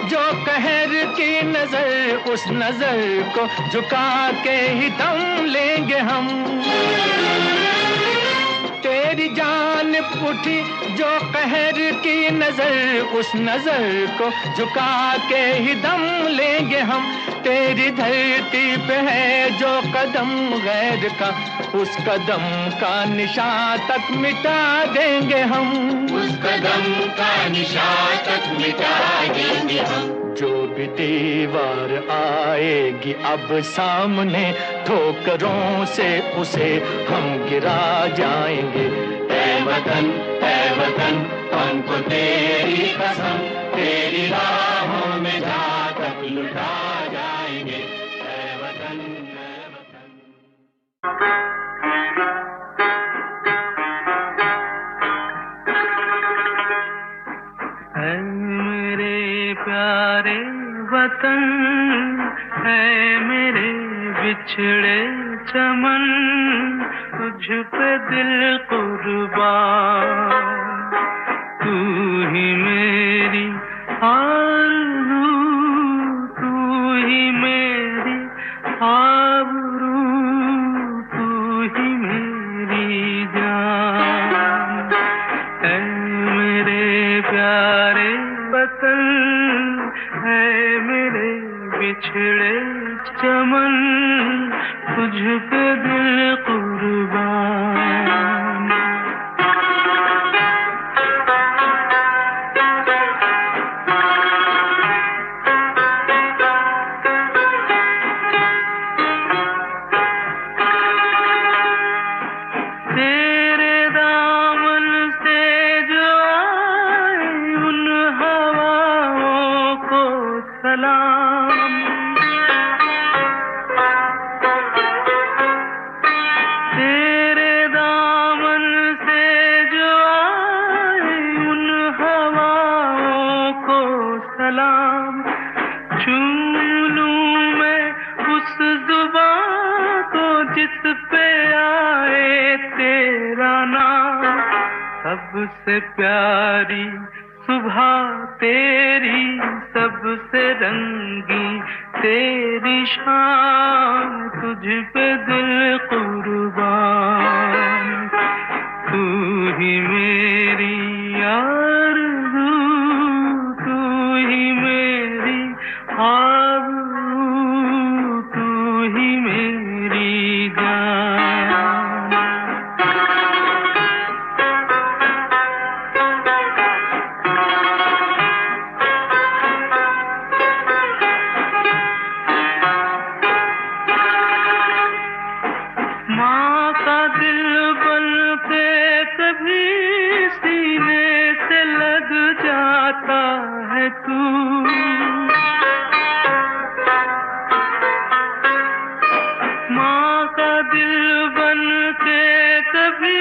जो कहर की नजर, उस नजर को झुका के ही दम लेंगे हम। तेरी जान उठी जो कहर की नजर, उस नजर को झुका के ही दम लेंगे हम। तेरी धरती पे है जो कदम गैर का, उस कदम का निशान तक मिटा देंगे हम। उस कदम का निशान तक मिटा देंगे हम। जो भी दीवार आएगी अब सामने, ठोकरों से उसे हम गिरा जाएंगे। ऐ वतन हमको तेरी कसम, तेरी राहों में जहाँ तक लुटा जाएंगे। ऐ वतन है मेरे प्यारे वतन, है मेरे बिछड़े चमन, तुझ पे दिल कुर्बान। तू ही मेरी आरज़ू, तू ही मेरी आबरू, तू ही मेरी जान। है मेरे प्यारे वतन, है मेरे बिछड़े चमन, तुझ पे दिल कुर्बान। सबसे प्यारी सुबह तेरी, सबसे रंगी तेरी शान, तुझ पे दिल कुर्बान। तू ही मेरी आरज़ू, तू ही मेरी आरज़ू, तू ही मेरी जान। माँ का दिल बन के कभी सीने से लग जाता है तू, माँ का दिल बन के कभी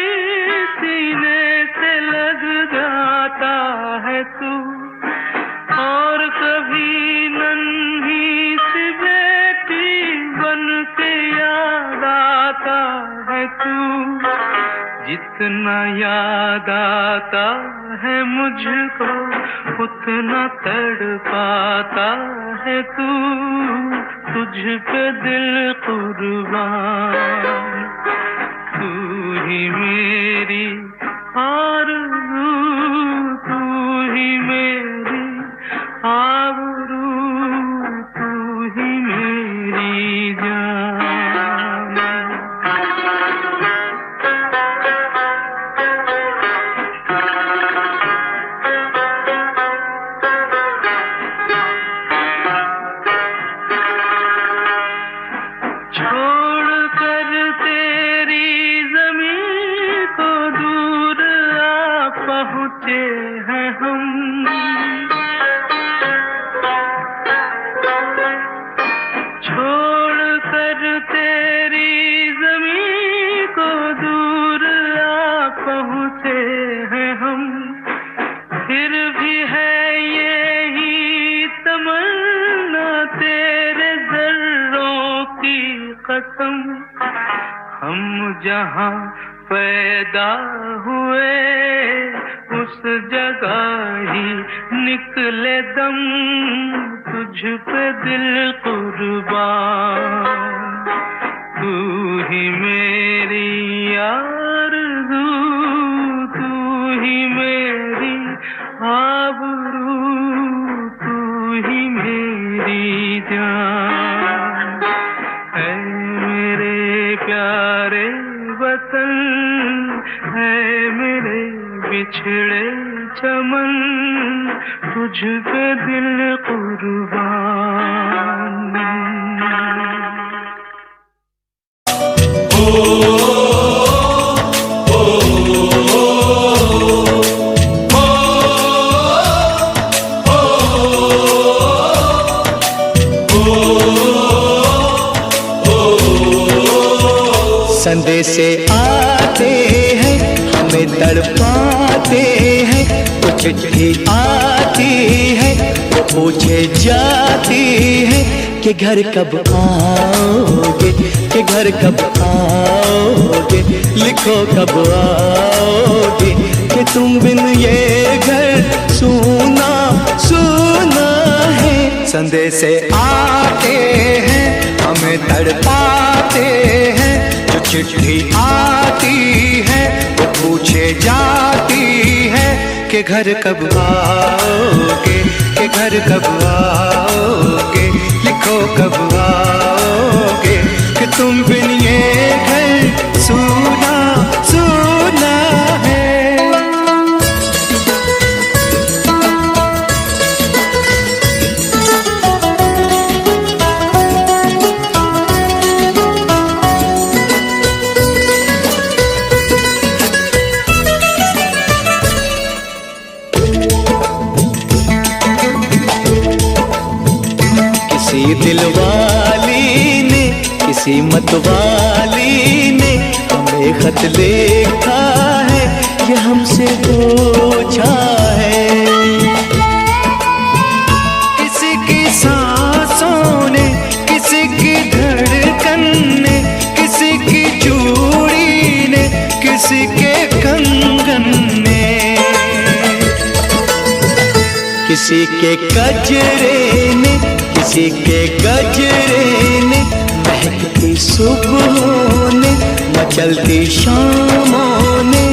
सीने से लग जाता है तू, और कभी नन्ही सी बेटी बन के याद आता है तू। जितना याद आता है मुझको उतना तड़पाता है तू, तुझ पे दिल कुर्बान। तू ही मेरी आरज़ू, तू ही मेरी आबरू, तू ही मेरी जान। छोड़ कर तेरी ज़मीं को दूर आ पहुँचे हैं हम, छोड़ कर तेरी ज़मीं को दूर आ पहुँचे हैं हम। फिर भी है यही तमन्ना तेरे ज़र्रों की कसम, हम जहाँ पैदा हुए उस जगह ही निकले दम, तुझ पे दिल कुर्बान। तू ही मेरी आरज़ू, तू ही मेरी आबरू, तू ही मेरी जान। है मेरे प्यारे वतन, है मेरे बिछड़े चमन, तुझ पे दिल कुर्बान। संदेशे आते हैं हमें तड़पाते हैं, तो चिट्ठी आती है वो पूछे जाती है कि घर कब आओगे, कि घर कब आओगे, लिखो कब आओगे, कि तुम बिन ये घर सूना सूना है। संदेशे आते हैं हमें तड़पाते हैं, जो चिट्ठी आती है वो पूछे जाती है कि घर कब आओगे, कि घर कब आओगे, लिखो कब आओगे, कि तुम बिन ये घर सूना सूना है। किसी दिलवाली ने, किसी मतवाली ने हमें खत लिखा है, ये हमसे पूछा है। किसी की सांसों ने, किसी की धड़कन ने, किसी की चूड़ी ने, किसी के कंगन ने किसी के गजरे ने, किसी के गजरे ने, महकती सुबहों ने, मचलती शामों ने,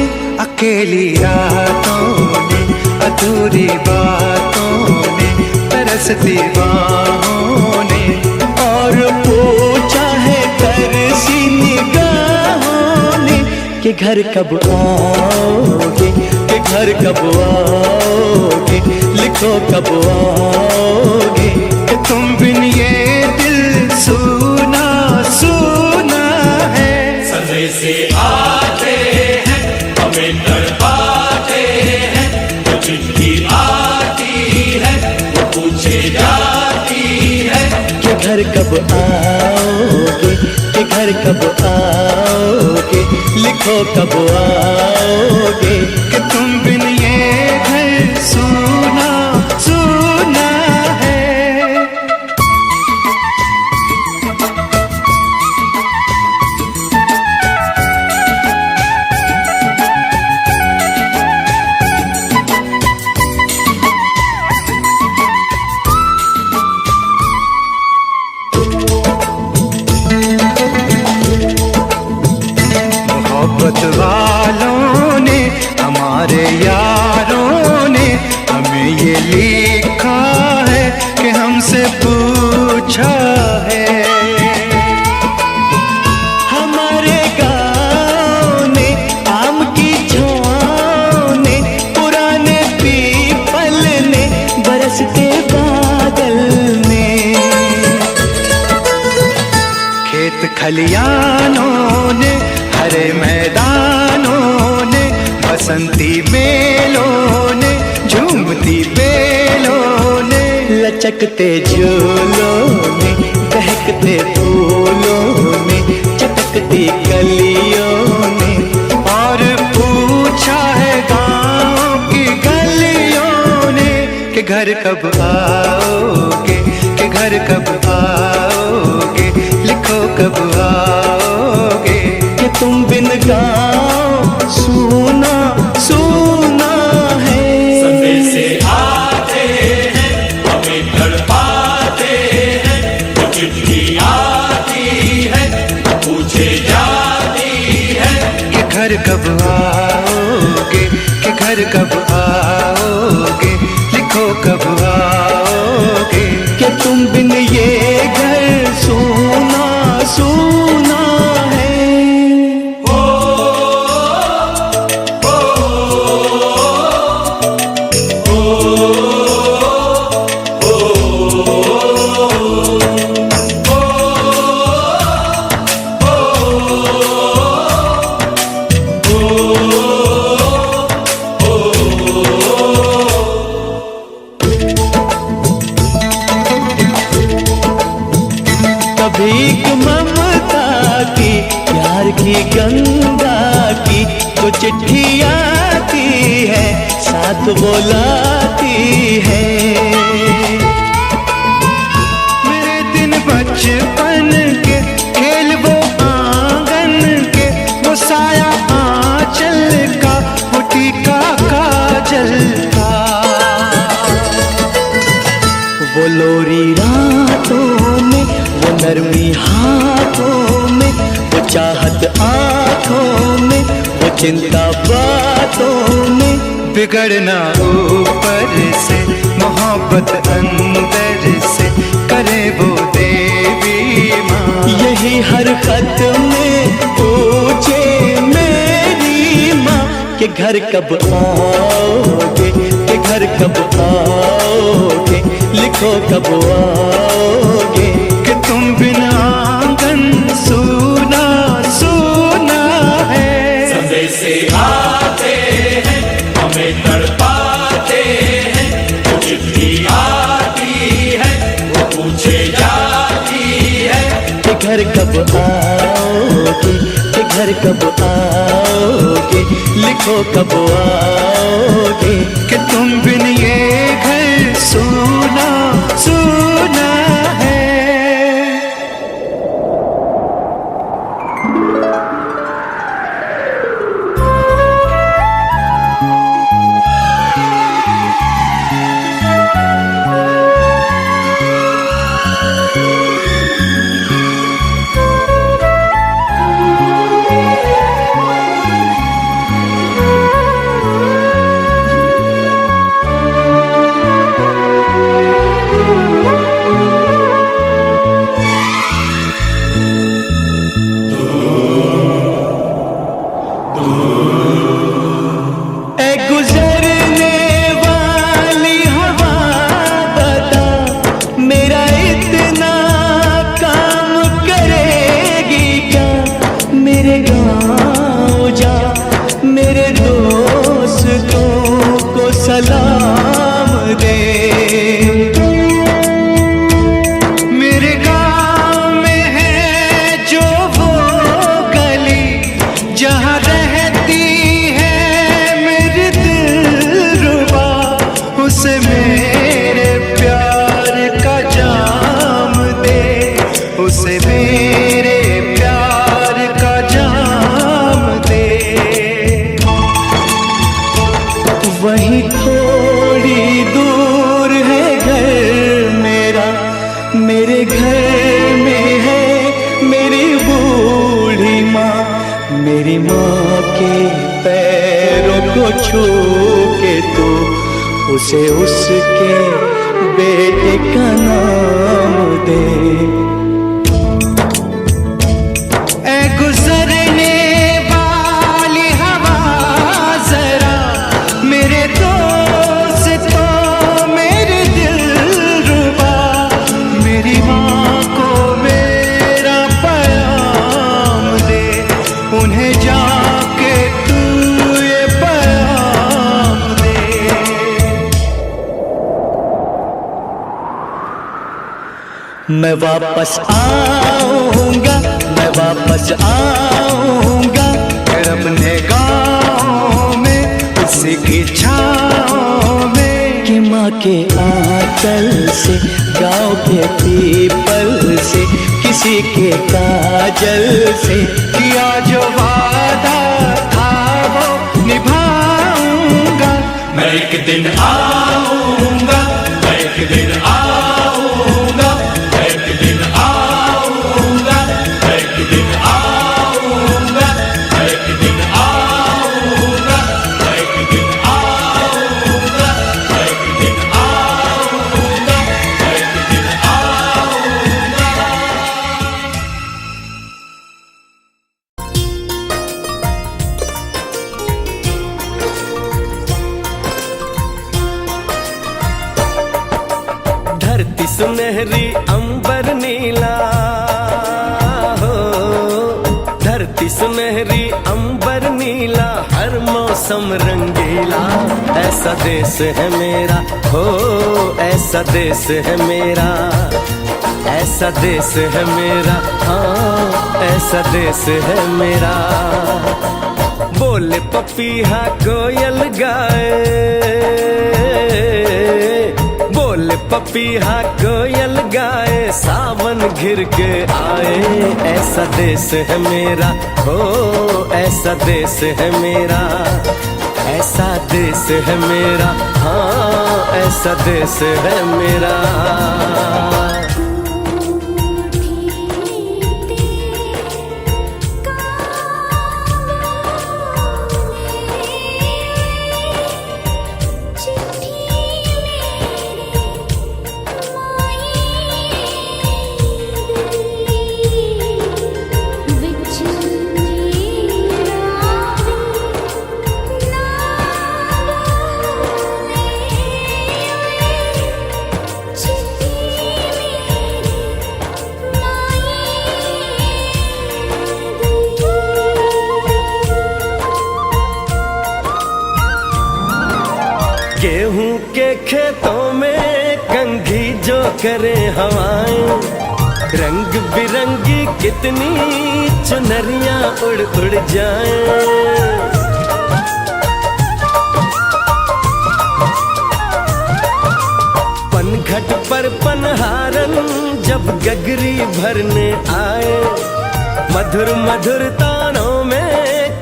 अकेली रातों ने, अधूरी बातों ने, तरसती बाहों ने, और पूछा है तरसी निगाहों ने कि घर कब आओगे, कि घर कब आओगे, लिखो कब आओगे, कि तुम बिन ये दिल सुना सुना है। समय से आते हैं हमें तड़पाते हैं, जो चिट्ठी आती है वो पूछे जाती है कि घर कब आओगे, कि घर कब आओगे, लिखो कब आओगे, कि तुम बिन ये घर सुना सुना है। मोहब्बत वालों ने, हमारे यारों ने हमें ये लिखा है कि हमसे पूछा है। हमारे गाँव ने, आम की छाँव ने, पुराने पीपल ने, बरसते बादल ने, खेत खलियानों ने, हरे मैदानों ने, बसंती बेलों ने, झूमती बेलों ने, लचकते झूलों ने, बहकते फूलों ने, चटकती कलियों ने, और पूछा है गाँव की गलियों ने कि घर कब आओगे, कि घर कब आओगे, लिखो कब आओगे, कि तुम बिन गाँव सुना सुना है। समय से आते हैं हमें तड़पाते हैं, जो चिट्ठी आती है वो पूछे जाती है कि घर कब आओगे, कि घर कब आओगे, लिखो कब आओगे, कि तुम बिन ये घर सुना सुना है। भीख ममता की, प्यार की गंगा की, तो चिट्ठी आती है, साथ बुलाती है। मेरे दिन बचपन के, खेल वो आंगन के, वो साया आंचल का, वो टीका काजल का, वो लोरी रातों में, वो नरमी हाथों में, वो चाहत आँखों में, वो चिंता बातों में, बिगड़ना ऊपर से, मोहब्बत अंदर से, करे वो देवी माँ। यही हर खत में पूछे मेरी माँ कि घर कब आओगे, कि घर कब आओगे, लिखो कब आओगे, कि तुम बिना आंगन सुना सुना है। समय से आते हैं हमें तड़पाते हैं, जो चिट्ठी आती है वो पूछे जाती है कि घर कब आओगे, कि घर कब आओगे, लिखो कब आओगे, कि तुम बिन ये घर सुना सुना है। वाले। मेरे गांव में है जो वो गली जहाँ रहती है मेरी दिलरुबा, उसे मेरे प्यार का जाम दे, उसे मेरे प्यार का जाम दे। वहीं थोड़ी दूर है घर मेरा, मेरे घर में है मेरी बूढ़ी माँ। मेरी माँ के पैरों को छू के तू उसे उसके बेटे का नाम दे। ऐ गुजरने वाली हवा जरा मेरे दोस्तों मेरे दिलरुबा, मेरी माँ को मेरा पैगाम दे, उन्हें जाके तू ये पैगाम दे। मैं वापस आऊंगा, मैं वापस आऊंगा फिर अपने गाँव में उसी की छाँव में। कि माँ के आंचल से, गाँव के पीपल से, किसी के काजल से किया जो वादा था वो निभाऊंगा। मैं एक दिन आऊंगा, मैं एक दिन आऊंगा, मैं एक दिन आऊंगा, मैं एक दिन आऊंगा, मैं एक दिन आऊंगा, मैं एक दिन आऊंगा, मैं एक दिन आऊंगा, मैं एक दिन आऊंगा। धरती सुनहरी अंबर नीला हो, धरती सुनहरी अंबर नीला, हर मौसम रंगीला। ऐसा देश है मेरा हो, ऐसा देश है मेरा, ऐसा देश है मेरा, हाँ ऐसा देश है मेरा। बोले पपीहा कोयल गाए, बोले पपीहा कोयल गाए, सावन घिर के आए। ऐसा देश है मेरा हो, ऐसा देश है मेरा, ऐसा देश है मेरा, हाँ ऐसा देश है मेरा। गेहूं के खेतों में कंघी जो करे हवाएं, रंग बिरंगी कितनी चुनरियां उड़ उड़ जाएं। पनघट पर पनहारन जब गगरी भरने आए, मधुर मधुर तानों में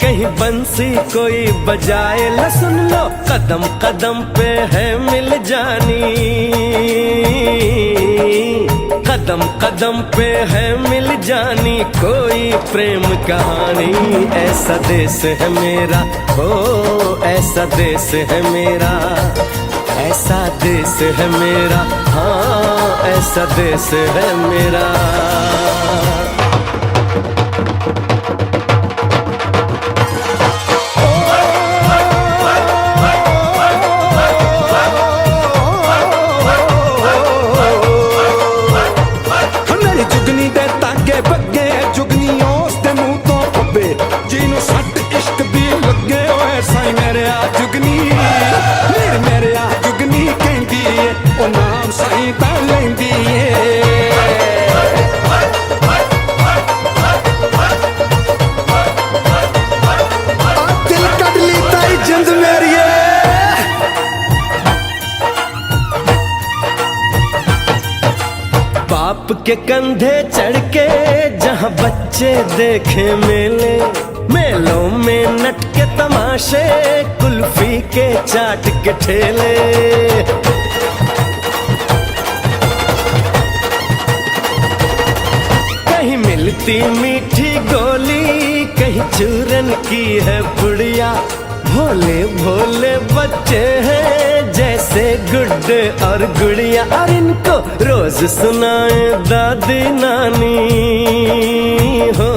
कहीं बंसी कोई बजाए। ला सुन लो कदम कदम पे है मिल जानी, कदम कदम पे है मिल जानी कोई प्रेम कहानी। ऐसा देश है मेरा हो, ऐसा देश है मेरा, ऐसा देश है मेरा, हाँ ऐसा देश है मेरा। के कंधे चढ़ के जहाँ बच्चे देखे मेले, मेलों में नट के तमाशे, कुल्फी के चाट के ठेले। कहीं मिलती मीठी गोली, कहीं चूरन की है पुड़िया। भोले भोले बच्चे हैं जैसे गुड्डे और गुड़िया, और इनको रोज सुनाए दादी नानी हो,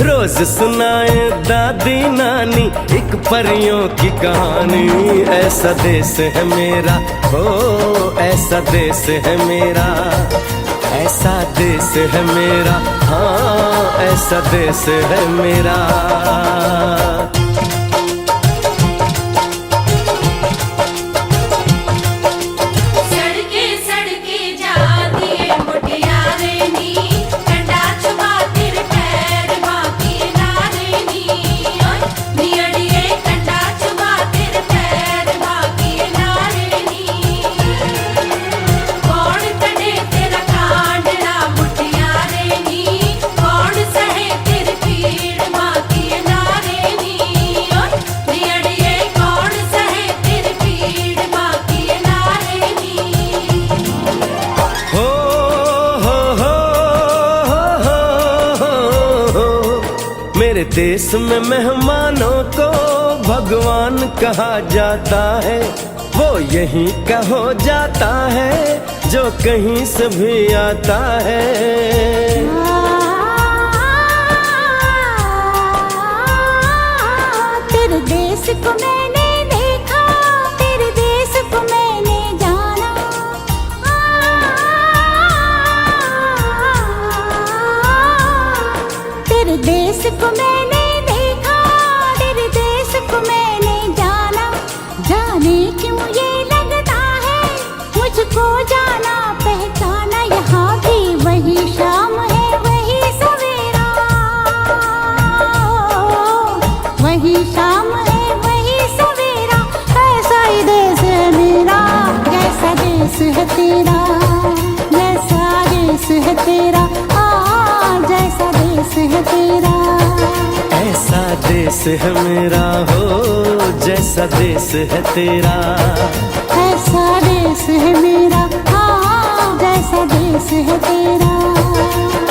रोज सुनाए दादी नानी एक परियों की कहानी। ऐसा देश है मेरा हो, ऐसा देश है मेरा, ऐसा देश है मेरा, हाँ ऐसा देश है मेरा। मेरे देश में मेहमानों को भगवान कहा जाता है, वो यहीं का हो जाता है जो कहीं से भी आता है। तेरे देश को मैंने देखा, तेरे देश को मैंने जाना। तेरे देश को मैंने देखा, तेरे देश को मैंने जाना। जाने क्यों ये लगता है मुझको जाना पहचाना। यहाँ भी वही शाम है वही सवेरा, वही शाम है वही सवेरा। ऐसा ही देश है मेरा, जैसा देश है तेरा, जैसा देश है तेरा, जैसा देश है तेरा। ऐसा देश है मेरा हो, जैसा देश है तेरा, ऐसा देश है मेरा, हाँ जैसा देश है तेरा।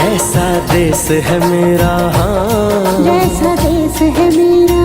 ऐसा देश है मेरा, हाँ जैसा देश है मेरा।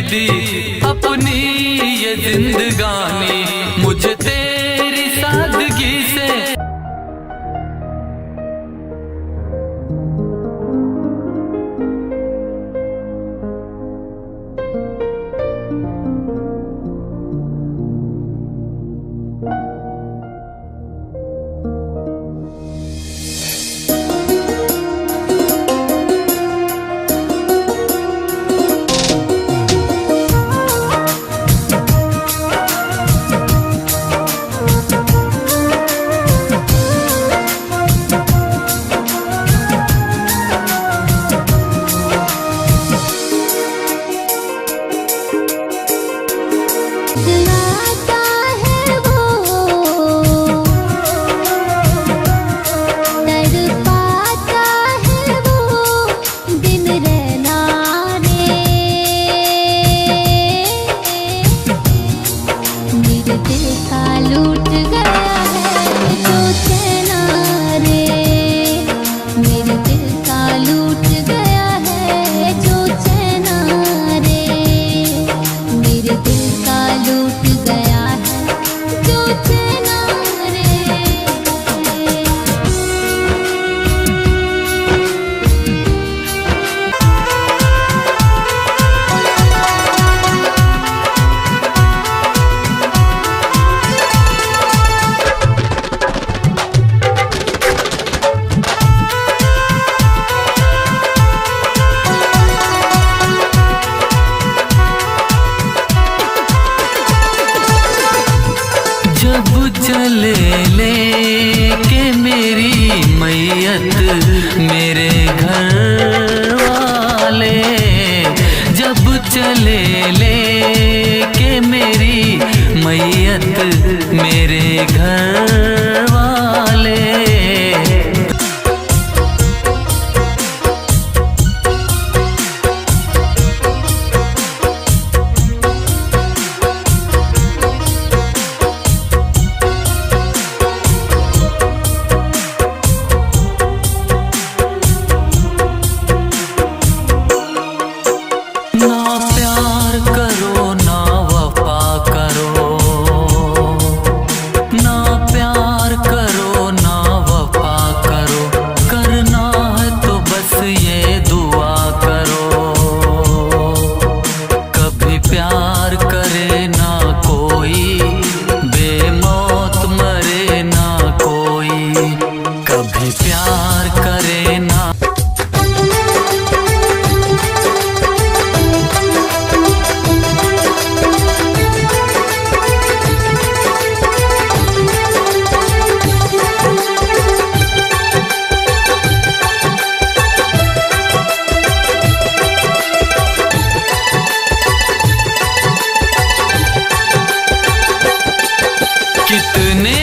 दी अपनी ये जिंदगानी मुझे तेरी सादगी से। आता है वो तड़पाता है वो दिन रहना रे मेरे दिल का लूट गया है जो चैना रे मेरे दिल का लूट गया है जो चैना रे मेरे दिल का लूट गया है जो चैना रे जब चले लेके मेरी मैयत मेरे घर वाले जब चले लेके मेरी मैयत मेरे घर वाले ना प्यार करो ना वफा करो ना प्यार करो ना वफा करो करना है तो बस ये दुआ करो कभी प्यार करे ना कोई बेमौत मरे ना कोई कभी प्यार करे ना कितने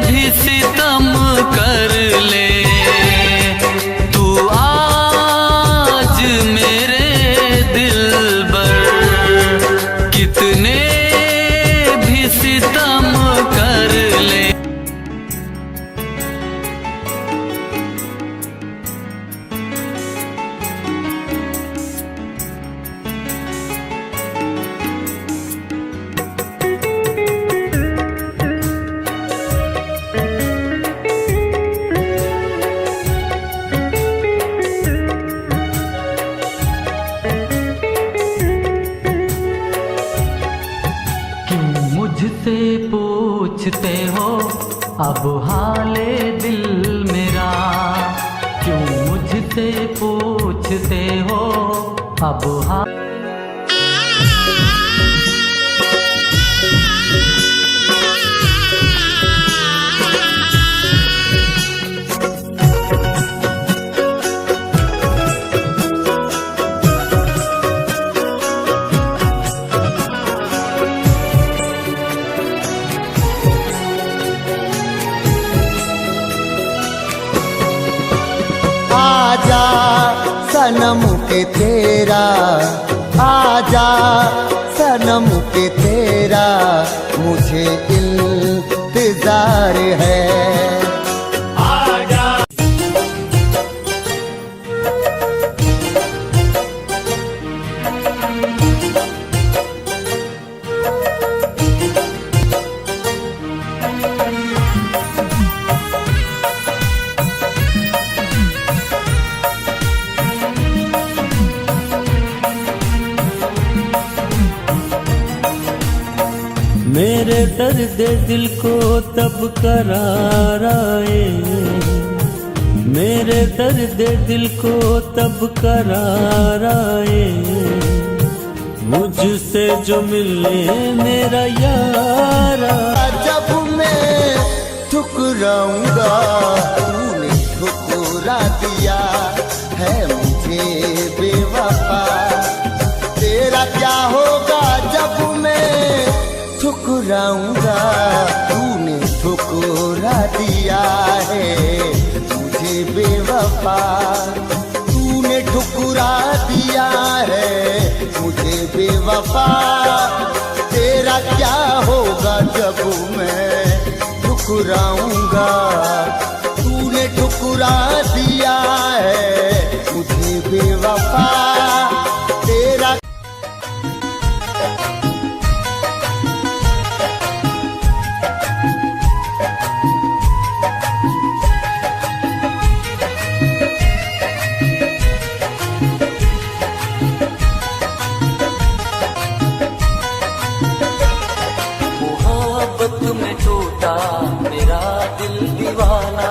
भी सितम कर ले तू आज मेरे दिलबर कितने भी सितम कर ले मुझसे पूछते हो अब हाले दिल मेरा क्यों मुझसे पूछते हो अब हाल आजा सनम के तेरा आजा सनम के तेरा मुझे इंतजार है मेरे दर्द दिल को तब करार आए मेरे दर्द दिल को तब करार आए मुझसे जो मिले मेरा यारा जब मैं ठुकराऊंगा तूने ठुकरा दिया है मुझे बेवफा तेरा क्या होगा जब मैं ठुकराऊंगा तूने ठुकरा दिया है मुझे बेवफा तूने ठुकरा दिया है मुझे बेवफा तेरा क्या होगा जब मैं ठुकराऊंगा तूने ठुकरा दिया है मुझे बेवफा तेरा मोहब्बत में टूटा मेरा दिल दीवाना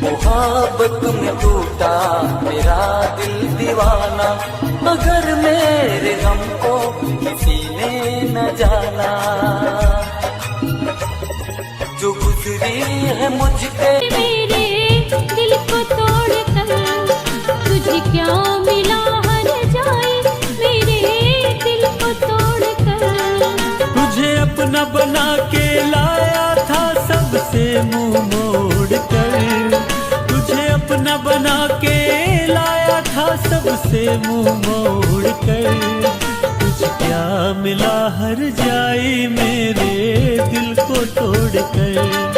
मोहब्बत में टूटा मेरा दिल दीवाना मगर मेरे गम को किसी ने न जाना जो गुजरी है मुझ पे मेरे दिल को तोड़कर तुझे क्या मिला हर जाए मेरे दिल को तोड़कर तुझे अपना बना के लाया था सबसे मुंह मोड़ कर तुझे अपना बना के लाया था सबसे मुंह मोड़ कर तुझे क्या मिला हर जाए मेरे दिल को तोड़ कर